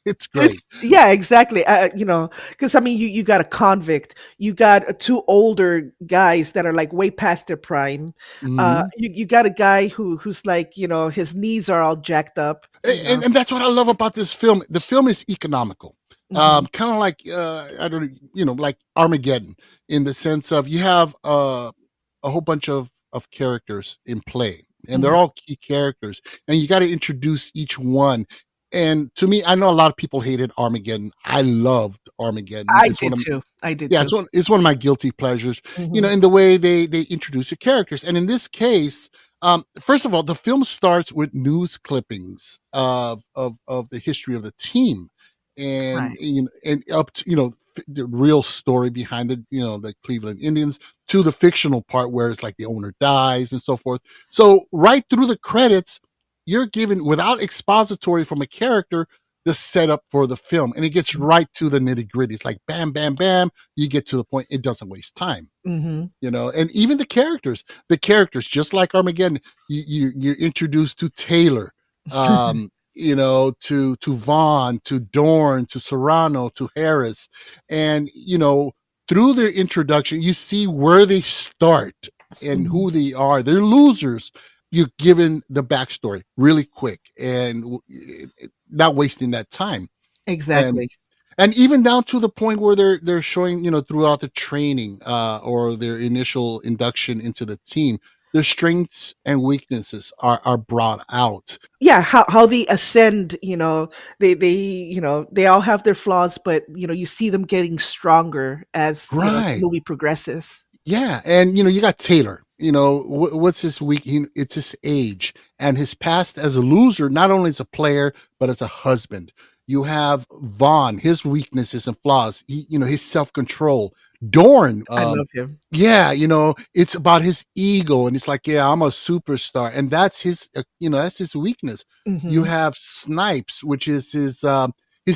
it's great. Yeah, exactly. Because I mean, you got a convict, you got 2 older guys that are like way past their prime. Mhm. You got a guy who's like, his knees are all jacked up. And that's what I love about this film. The film is economical, Mhm. kind of like I don't, like Armageddon, in the sense of you have a whole bunch of characters in play, and they're Mhm. all key characters, and you got to introduce each one. And to me, I know a lot of people hated Armageddon. I loved Armageddon. I It's one did of too. I did Yeah, too. it's one of my guilty pleasures, Mhm. in the way they introduce your characters. And in this case, first of all, the film starts with news clippings of the history of the team, and Right. and up to the real story behind the Cleveland Indians, to the fictional part where it's like the owner dies and so forth. So right through the credits, you're given, without expository from a character, the setup for the film, and it gets right to the nitty gritty. It's like bam, bam, bam. You get to the point. It doesn't waste time. Mhm. And even the characters, just like Armageddon, you're introduced to Taylor, to Vaughn, to Dorn, to Serrano, to Harris, and through their introduction, you see where they start and Mhm. who they are. They're losers. You're given the backstory really quick, and not wasting that time. And Exactly. and even down to the point where they're showing, throughout the training, or their initial induction into the team, their strengths and weaknesses are brought out. Yeah, how they ascend, they all have their flaws, but you see them getting stronger as the Right. movie progresses. Yeah, and you got Taylor. What's his weak? It's his age and his past as a loser, not only as a player but as a husband. You have Vaughn, his weaknesses and flaws. His self control. Dorn, I love him. yeah, it's about his ego, and it's like, yeah, I'm a superstar, and that's his weakness. You Mhm. have Snipes, which is his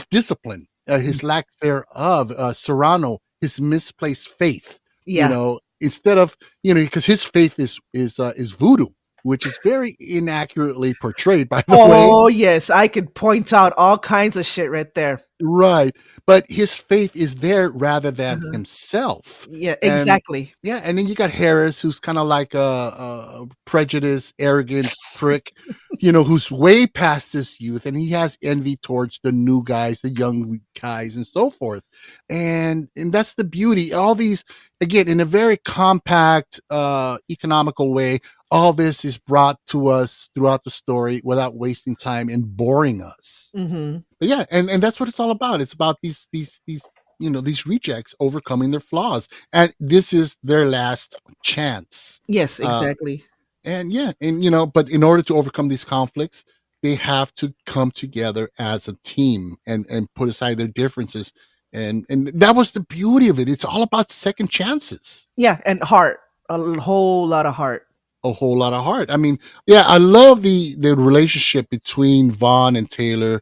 discipline, Mm. his lack thereof. Serrano, his misplaced faith. Yeah. Instead of, because his faith is voodoo. which is very inaccurately portrayed, by the way. Oh, yes. I could point out all kinds of shit right there. Right. But his faith is there rather than Uh-huh. himself. Yeah, And exactly. yeah, and then you got Harris, who's kind of like a prejudiced, arrogant prick, who's way past his youth, and he has envy towards the new guys, the young guys, and so forth. And that's the beauty. All these, again, in a very compact, economical way, all this is brought to us throughout the story without wasting time and boring us. Mm-hmm. But yeah, and that's what it's all about. It's about these these rejects overcoming their flaws, and this is their last chance. Yes, exactly. And yeah, and but in order to overcome these conflicts, they have to come together as a team and put aside their differences. And that was the beauty of it. It's all about second chances. Yeah, and heart. A whole lot of heart. A whole lot of heart. I mean, yeah, I love the relationship between Vaughn and Taylor,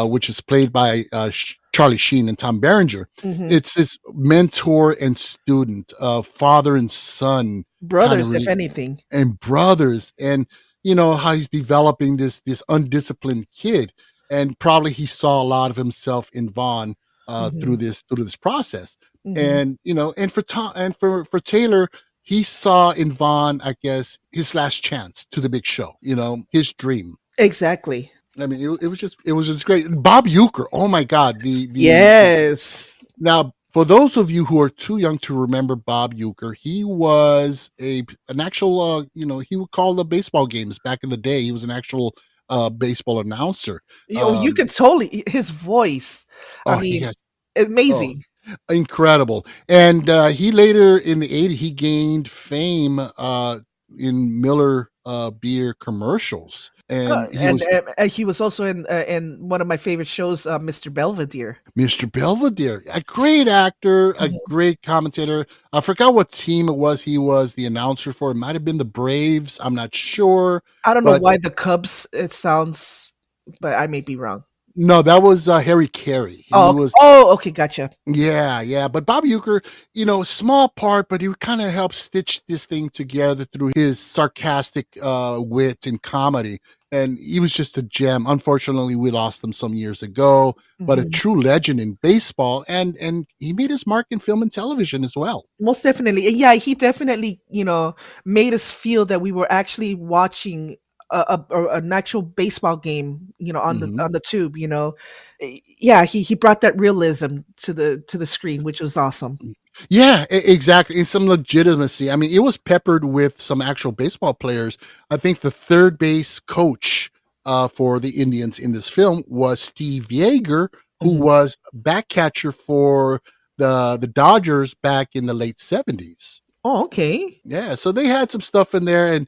which is played by Charlie Sheen and Tom Berenger. Mhm. It's this mentor and student, father and son, Brothers, if anything. and brothers, and how he's developing this undisciplined kid, and probably he saw a lot of himself in Vaughn through this process, Mhm. and and for Tom and for Taylor. He saw in Vaughn, I guess, his last chance to the big show, his dream. Exactly. I mean, it was just great. And Bob Uecker, oh my God. Yes. Now, for those of you who are too young to remember Bob Uecker, he was an actual, he would call the baseball games back in the day. He was an actual baseball announcer. You could totally, his voice. I mean, amazing. Incredible. And he later in the 80s, he gained fame in Miller beer commercials. And He was also in one of my favorite shows, Mr. Belvedere. Mr. Belvedere, a great actor, a great commentator. I forgot what team it was he was the announcer for. It might have been the Braves. I'm not sure. I don't know why the Cubs, it sounds, but I may be wrong. No, that was Harry Carey. Okay, gotcha. Yeah. But Bob Uecker, small part, but he kind of helped stitch this thing together through his sarcastic wit and comedy. And he was just a gem. Unfortunately, we lost him some years ago, but a true legend in baseball. And he made his mark in film and television as well. Most definitely. And yeah, he definitely, made us feel that we were actually watching an actual baseball game, on the tube, Yeah, he brought that realism to the screen, which was awesome. Yeah, exactly. And some legitimacy. I mean, it was peppered with some actual baseball players. I think the third base coach for the Indians in this film was Steve Yeager, who was back catcher for the Dodgers back in the late 70s. Oh, okay. Yeah, so they had some stuff in there, and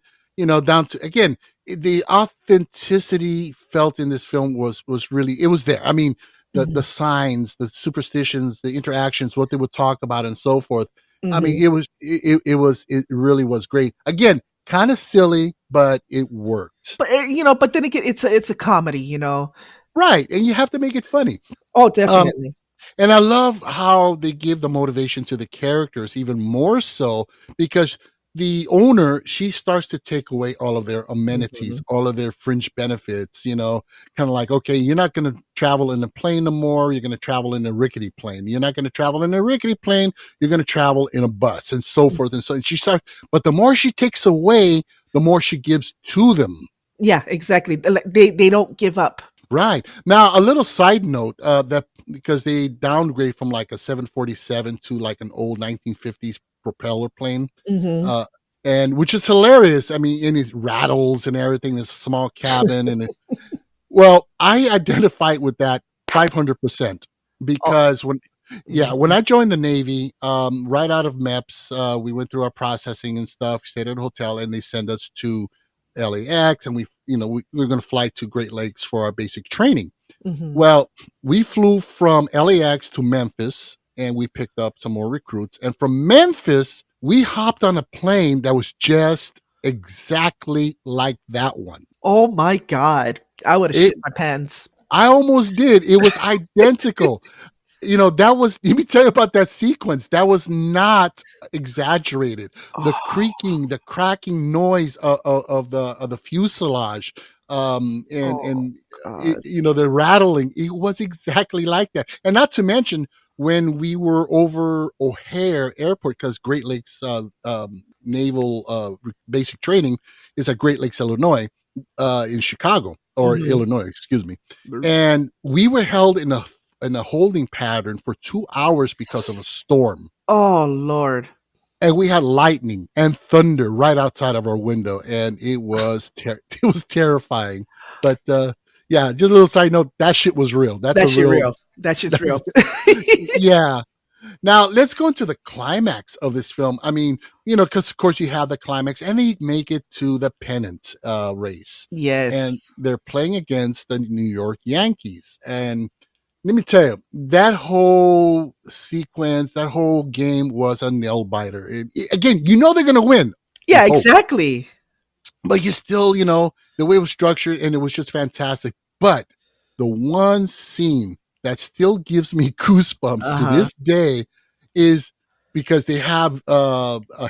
down to, again, the authenticity felt in this film was really, it was there. I mean, the signs, the superstitions, the interactions, what they would talk about, and so forth. I mean, it really was great. Again, kind of silly, but it worked. But but then again, it's a comedy, Right, and you have to make it funny. Oh, definitely. And I love how they give the motivation to the characters, even more so because the owner, she starts to take away all of their amenities, all of their fringe benefits, kind of like, okay, you're not going to travel in a plane no more. You're going to travel in a rickety plane. You're not going to travel in a rickety plane. You're going to travel in a bus, and so forth. And so she starts, but the more she takes away, the more she gives to them. Yeah, exactly. They don't give up. Right. Now, a little side note, that because they downgrade from like a 747 to like an old 1950s propeller plane, and which is hilarious. I mean, and it rattles and everything. This small cabin, and well, I identified with that 500% because when I joined the Navy, right out of MEPS, we went through our processing and stuff. We stayed at a hotel, and they sent us to LAX, and we were going to fly to Great Lakes for our basic training. Well, we flew from LAX to Memphis, and we picked up some more recruits. And from Memphis, we hopped on a plane that was just exactly like that one. Oh my God. I would have shit my pants. I almost did. It was identical. that was, let me tell you about that sequence. That was not exaggerated. The creaking, the cracking noise of the fuselage, and the rattling, it was exactly like that. And not to mention when we were over O'Hare Airport, because Great Lakes Naval Basic Training is at Great Lakes, Illinois, in Chicago, or Illinois, excuse me. And we were held in a holding pattern for 2 hours because of a storm. Oh, Lord. And we had lightning and thunder right outside of our window, and it was it was terrifying. But yeah, just a little side note, that shit was real. That's real. That shit's real. Yeah. Now let's go into the climax of this film. I mean, because of course you have the climax, and they make it to the pennant race. Yes. And they're playing against the New York Yankees. And let me tell you, that whole sequence, that whole game was a nail biter. Again, they're going to win. Yeah, exactly. But you still, the way it was structured, and it was just fantastic. But the one scene that still gives me goosebumps to this day is because they have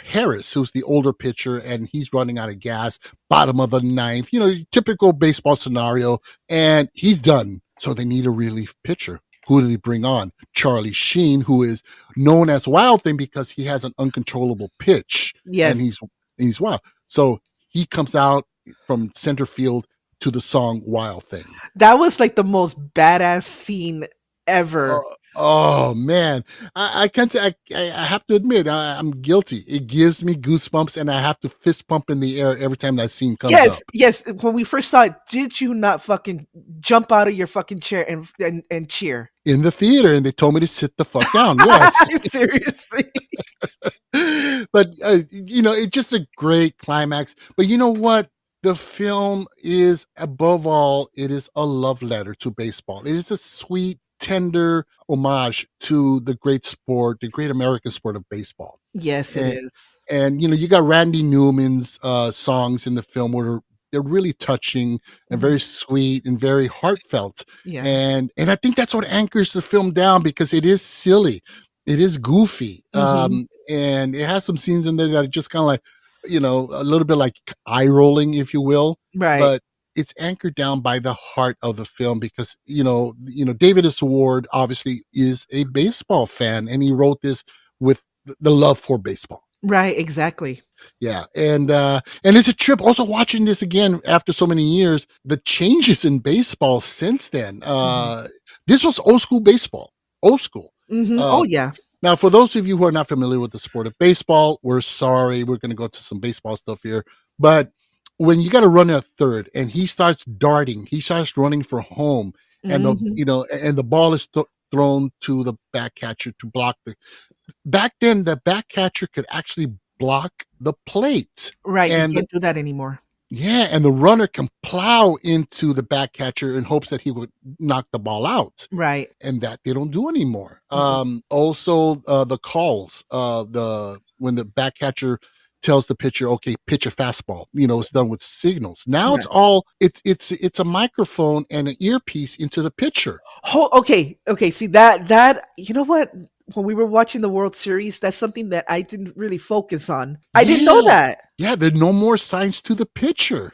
Harris, who's the older pitcher, and he's running out of gas, bottom of the ninth, typical baseball scenario, and he's done. So they need a relief pitcher. Who do they bring on? Charlie Sheen, who is known as Wild Thing because he has an uncontrollable pitch. Yes. And he's wild. So he comes out from center field to the song Wild Thing. That was like the most badass scene ever. Oh man, I can't say. I have to admit, I'm guilty. It gives me goosebumps, and I have to fist pump in the air every time that scene comes up. Yes. When we first saw it, did you not fucking jump out of your fucking chair and cheer in the theater? And they told me to sit the fuck down. Yes, seriously. But it's just a great climax. But you know what? The film is, above all, it is a love letter to baseball. It is a sweet, tender homage to the great sport, the great American sport of baseball. Yes, it is. And you got Randy Newman's songs in the film where they're really touching and very sweet and very heartfelt. Yeah. And I think that's what anchors the film down, because it is silly, it is goofy, and it has some scenes in there that are just kind of like, a little bit like eye rolling, if you will. Right. But it's anchored down by the heart of the film, because David S. Ward obviously is a baseball fan, and he wrote this with the love for baseball. Right, exactly. Yeah, and it's a trip. Also, watching this again after so many years, the changes in baseball since then. This was old school baseball, old school. Oh yeah. Now, for those of you who are not familiar with the sport of baseball, we're sorry. We're going to go to some baseball stuff here, but when you got a runner at third and he starts darting, he starts running for home, and the ball is thrown to the back catcher to block back then the back catcher could actually block the plate. Right. And you can't do that anymore. Yeah. And the runner can plow into the back catcher in hopes that he would knock the ball out. Right. And that they don't do anymore. Also, the calls, when the back catcher tells the pitcher, okay, pitch a fastball, it's done with signals. Now it's a microphone and an earpiece into the pitcher. Oh, okay. See that, you know what? When we were watching the World Series, that's something that I didn't really focus on. I didn't know that. Yeah, there's no more signs to the pitcher.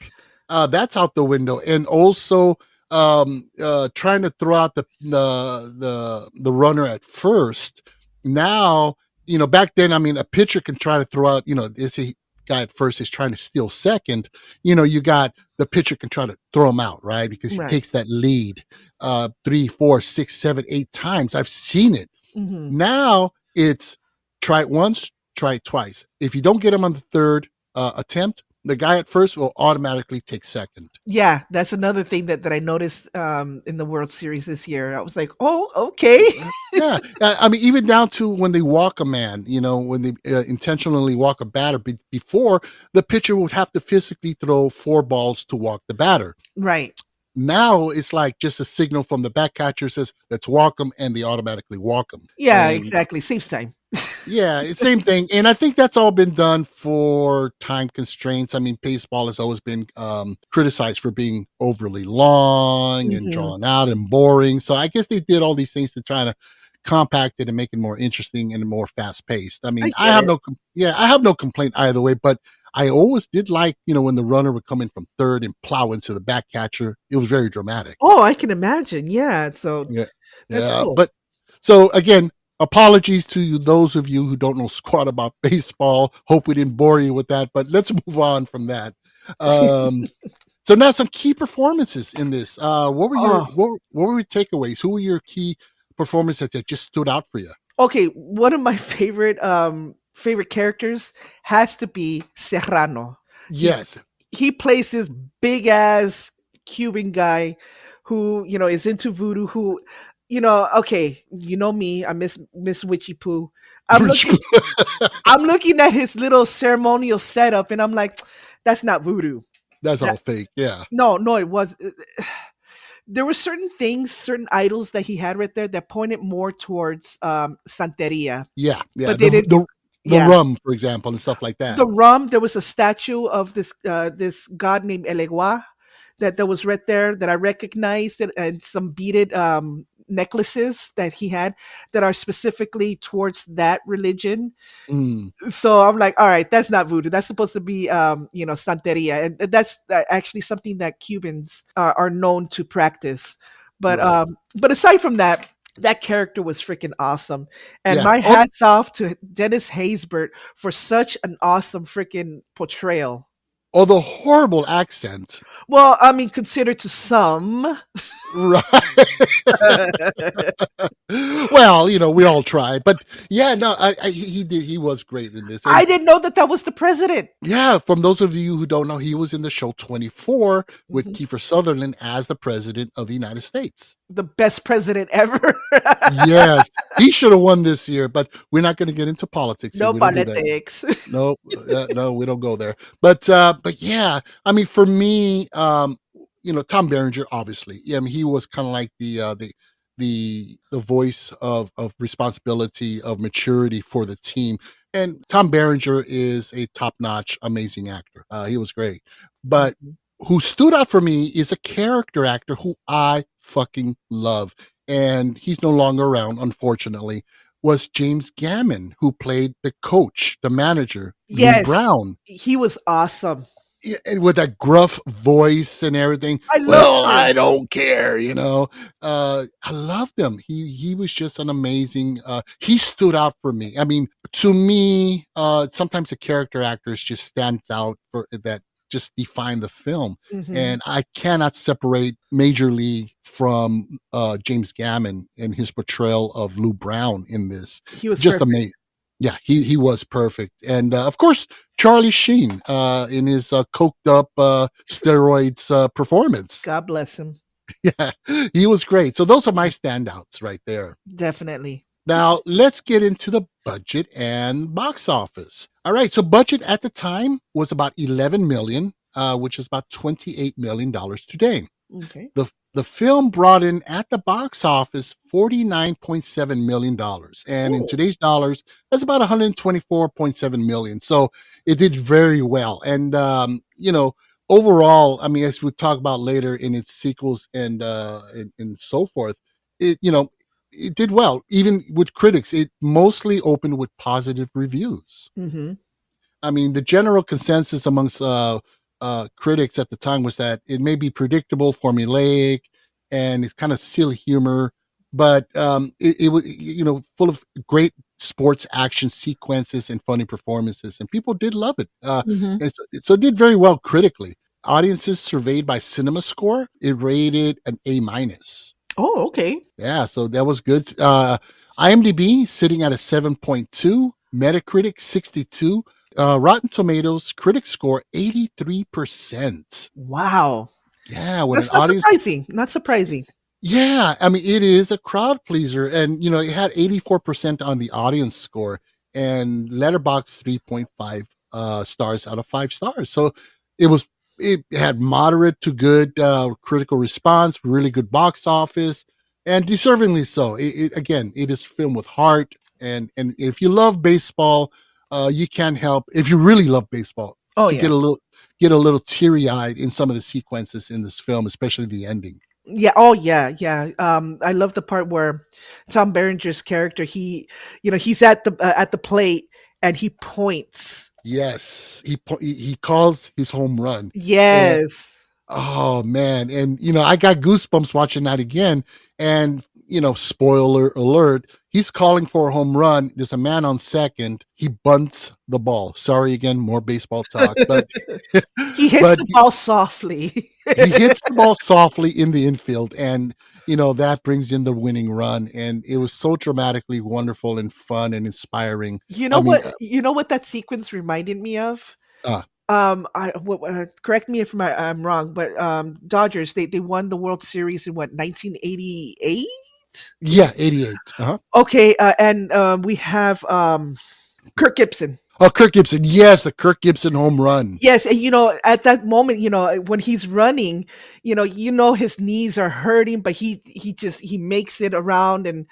That's out the window. And also trying to throw out the runner at first. Now, back then, I mean, a pitcher can try to throw out, is a guy at first is trying to steal second. You got the pitcher can try to throw him out, right? Because he takes that lead 3, 4, 6, 7, 8 times. I've seen it. Now it's try it once, try it twice. If you don't get him on the third attempt, the guy at first will automatically take second. Yeah, that's another thing that I noticed in the World Series this year. I was like, oh, okay. Yeah. I mean, even down to when they walk a man, when they intentionally walk a batter, before the pitcher would have to physically throw 4 balls to walk the batter. Right. Now it's like just a signal from the back catcher says, let's walk them, and they automatically walk them. Yeah, exactly. Saves time. Yeah, it's same thing. And I think that's all been done for time constraints. I mean, baseball has always been criticized for being overly long and drawn out and boring. So I guess they did all these things to try to compacted and make it more interesting and more fast paced. I mean, I I get have it. I have no complaint either way, but I always did like, when the runner would come in from third and plow into the back catcher. It was very dramatic. Oh, I can imagine. Yeah. So Yeah. that's Yeah. cool. But so again, apologies to those of you who don't know squat about baseball. Hope we didn't bore you with that, but let's move on from that. So now some key performances in this. What were your what were your takeaways? Who were your key performances that just stood out for you? Okay, one of my favorite characters has to be Serrano. Yes. He plays this big ass Cuban guy who, is into voodoo, who, okay, you know me, I miss Witchy Poo. I'm looking at his little ceremonial setup and I'm like, that's not voodoo. That's all fake. Yeah. No, it was. There were certain things, certain idols that he had right there that pointed more towards Santeria. Yeah. Yeah. But they didn't. The rum, for example, and stuff like that. The rum. There was a statue of this god named Elegua that was right there that I recognized, and some beaded necklaces that he had that are specifically towards that religion. So I'm like, all right, that's not voodoo. That's supposed to be, Santeria, and that's actually something that Cubans are known to practice. But but aside from that, that character was freaking awesome, and my hats off to Dennis Haysbert for such an awesome freaking portrayal. Oh, the horrible accent. Well, I mean, considered to some. Right. Well, we all try, but yeah, no, he was great in this. And I didn't know that was the president. Yeah, from those of you who don't know, he was in the show 24 with Kiefer Sutherland as the president of the United States. The best president ever. Yes, he should have won this year, but we're not going to get into politics. No politics. No, no, we don't go there. But yeah, I mean, for me, Tom Berenger, obviously, I mean, he was kind of like the voice of responsibility, of maturity for the team. And Tom Berenger is a top-notch, amazing actor. He was great. But who stood out for me is a character actor who I fucking love. And he's no longer around, unfortunately, was James Gammon, who played the coach, the manager, Lou Brown. He was awesome. Yeah, and with that gruff voice and everything. I don't care, I loved him. He was just an amazing, he stood out for me. I mean, to me, sometimes a character actors just stands out for that, just define the film. And I cannot separate Major League from James Gammon and his portrayal of Lou Brown in this. He was just perfect. amazing. Yeah, he was perfect. And of course, Charlie Sheen in his coked up steroids performance. God bless him. Yeah, he was great. So those are my standouts right there. Definitely. Now, let's get into the budget and box office. All right, so budget at the time was about $11 million, which is about $28 million today. Okay. The film brought in at the box office $49.7 million. And in today's dollars, that's about $124.7 million. So it did very well. And, overall, I mean, as we'll talk about later in its sequels and so forth, it did well. Even with critics, it mostly opened with positive reviews. I mean, the general consensus amongst critics at the time was that it may be predictable, formulaic, and it's kind of silly humor, but it was full of great sports action sequences and funny performances, and people did love it. And so it did very well critically. Audiences surveyed by CinemaScore, it rated an A-. Oh, okay. Yeah, so that was good. IMDb sitting at a 7.2, Metacritic 62. Rotten Tomatoes critic score 83%. Wow. Yeah, that's not surprising. Not surprising. Yeah, I mean, it is a crowd pleaser, and it had 84% on the audience score, and Letterboxd 3.5 stars out of 5 stars. So it had moderate to good critical response, really good box office, and deservingly so. It is filmed with heart, and if you love baseball, you can't help, if you really love baseball, get a little teary-eyed in some of the sequences in this film, especially the ending. Yeah. Oh, yeah, yeah. I love the part where Tom Berenger's character, he's at the plate and he points. Yes, he calls his home run, and Yes. oh man, and I got goosebumps watching that again. And spoiler alert, he's calling for a home run. There's a man on second. He bunts the ball. Sorry again, more baseball talk, but He hits but the ball softly. he hits the ball softly in the infield, and that brings in the winning run. And it was so dramatically wonderful and fun and inspiring. You know I mean, what? You know what that sequence reminded me of? uh, Correct me if I'm wrong, but Dodgers they won the World Series in what 1988? yeah, 88. Uh-huh. Okay, and we have Kirk Gibson. Oh, Kirk Gibson. Yes, the Kirk Gibson home run. Yes, and at that moment, when he's running, his knees are hurting, but he makes it around, and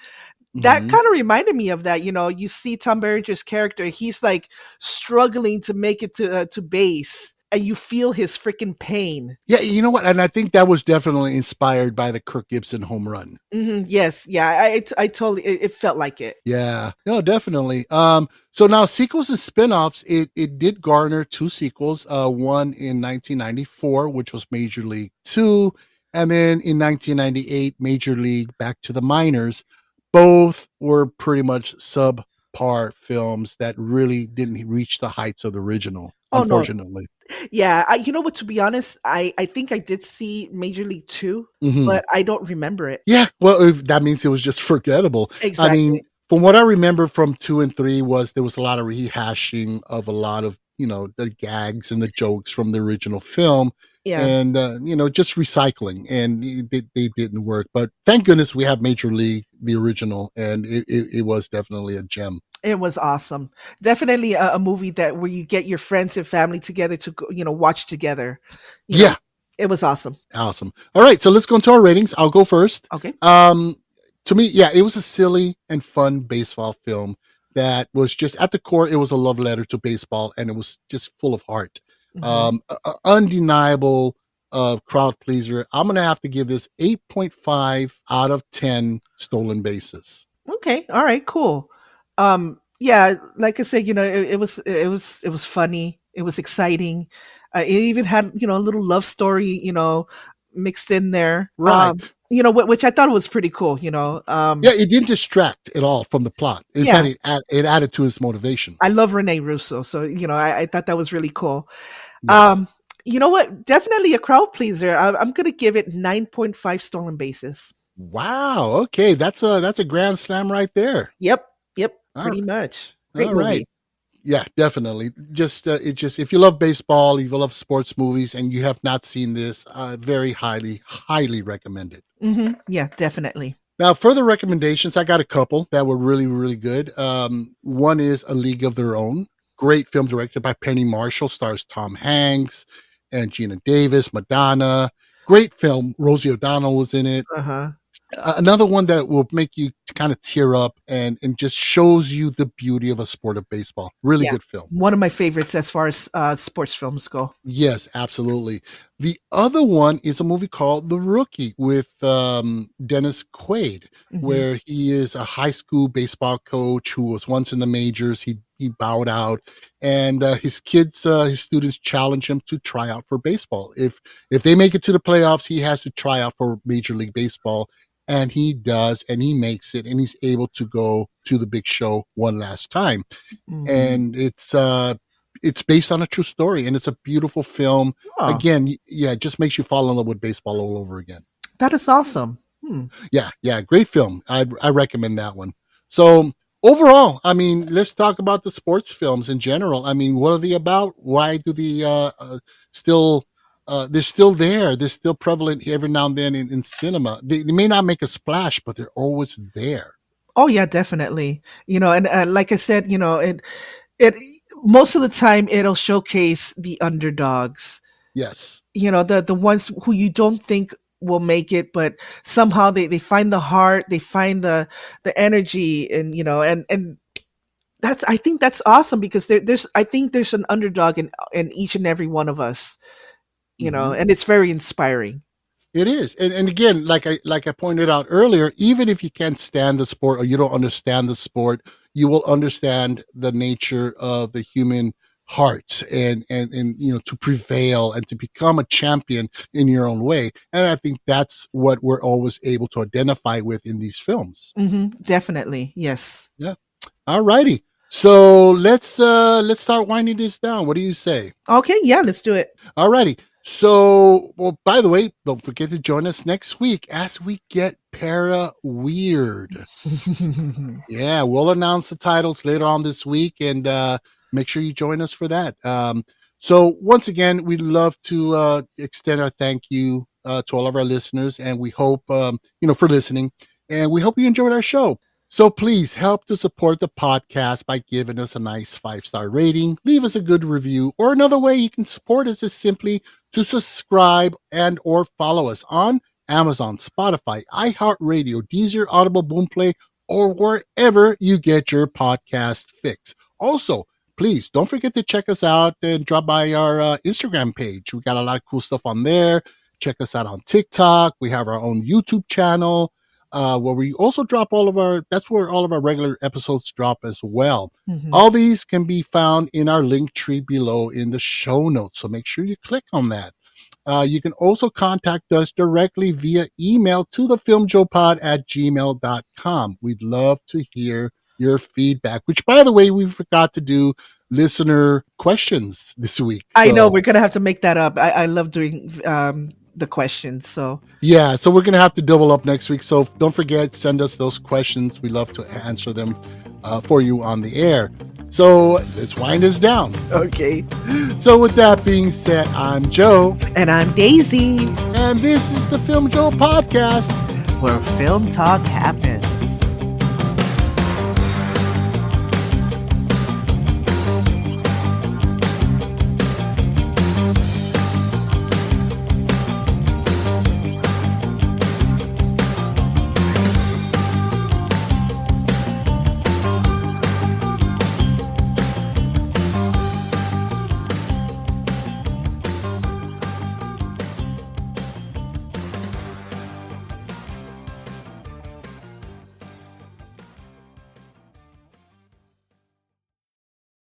that Mhm. kind of reminded me of that. You see Tom Berenger's character; he's like struggling to make it to base, and you feel his freaking pain. Yeah, you know what? And I think that was definitely inspired by the Kirk Gibson home run. Yes, yeah, I totally it felt like it. Yeah, no, definitely. So now sequels and spin-offs, it did garner two sequels, one in 1994, which was Major League 2, and then in 1998, Major League Back to the Minors. Both were pretty much subpar films that really didn't reach the heights of the original, Oh no, unfortunately. yeah, you know what? To be honest, I think I did see Major League 2, Mhm. but I don't remember it. Yeah, well, if that means it was just forgettable. I mean, Exactly. from what I remember from 2 and 3 was there was a lot of rehashing of a lot of, the gags and the jokes from the original film, Yeah. and, just recycling, and they didn't work. But thank goodness we have Major League, the original, and it was definitely a gem. It was awesome. Definitely a movie that where you get your friends and family together to go, watch together. You know, Yeah, it was awesome. awesome. All right, so let's go into our ratings. I'll go first. Okay. To me, yeah, it was a silly and fun baseball film that was just at the core, it was a love letter to baseball, and it was just full of heart. Mhm. Undeniable crowd pleaser. I'm gonna have to give this 8.5 out of 10 stolen bases. Okay. All right. Cool. Yeah, like I said, it was funny. It was exciting. It even had a little love story, mixed in there. Right. Which I thought was pretty cool. Yeah, it didn't distract at all from the plot. In Yeah. fact, it added to its motivation. I love Rene Russo, so I thought that was really cool. Yes. You know what? Definitely a crowd pleaser. I'm gonna give it 9.5 stolen bases. Wow. Okay, that's a grand slam right there. Yep, yep, All pretty right. much. Great All right. movie. Yeah, definitely. Just if you love baseball, if you love sports movies, and you have not seen this, very highly recommend it. Yeah, definitely. Now, further recommendations, I got a couple that were really, really good. One is A League of Their Own. Great film directed by Penny Marshall, stars Tom Hanks and Gina Davis, Madonna. Great film. Rosie O'Donnell was in it. Uh-huh. Another one that will make you kind of tear up and just shows you the beauty of a sport of baseball. Really Yeah. good film. One of my favorites as far as sports films go. Yes, absolutely. The other one is a movie called The Rookie with Dennis Quaid, Mhm. where he is a high school baseball coach who was once in the majors. He bowed out, and his students challenge him to try out for baseball. If they make it to the playoffs, he has to try out for Major League Baseball, and he does, and he makes it, and he's able to go to the big show one last time. Mhm. And it's based on a true story, and it's a beautiful film. Oh, Again, yeah, it just makes you fall in love with baseball all over again. that is awesome. Yeah, great film. I recommend that one. So overall, I mean, let's talk about the sports films in general. I mean, what are they about? Why do the still they're still there? They're still prevalent every now and then in cinema. They may not make a splash, but they're always there. Oh yeah, definitely. And like I said, it most of the time it'll showcase the underdogs. Yes. The ones who you don't think will make it, but somehow they find the heart, they find the energy, and that's I think that's awesome because there's I think there's an underdog in each and every one of us, Mhm. and it's very inspiring. It is. And again, like I pointed out earlier, even if you can't stand the sport or you don't understand the sport, you will understand the nature of the human heart and to prevail and to become a champion in your own way. And I think that's what we're always able to identify with in these films. Definitely. Yes. Yeah. All righty. So let's start winding this down. What do you say? Okay. Yeah, let's do it. All righty. So, well, by the way, don't forget to join us next week as we get para weird. Yeah, we'll announce the titles later on this week, and make sure you join us for that. So once again, we'd love to extend our thank you to all of our listeners, and we hope, for listening, and we hope you enjoyed our show. So please help to support the podcast by giving us a nice 5-star rating, leave us a good review, or another way you can support us is simply to subscribe and or follow us on Amazon, Spotify, iHeartRadio, Deezer, Audible, Boomplay, or wherever you get your podcast fix. Also, please don't forget to check us out and drop by our Instagram page. We got a lot of cool stuff on there. Check us out on TikTok. We have our own YouTube channel. Where we also drop that's where all of our regular episodes drop as well. All these can be found in our link tree below in the show notes. So make sure you click on that. You can also contact us directly via email to thefilmjoepod@gmail.com. We'd love to hear your feedback, which, by the way, we forgot to do listener questions this week. I know we're going to have to make that up. I love doing the questions. So yeah, so we're going to have to double up next week. So don't forget, send us those questions. We love to answer them for you on the air. So let's wind this down. Okay. So with that being said, I'm Joe. And I'm Daisy. And this is the Film Joe Podcast, where film talk happens.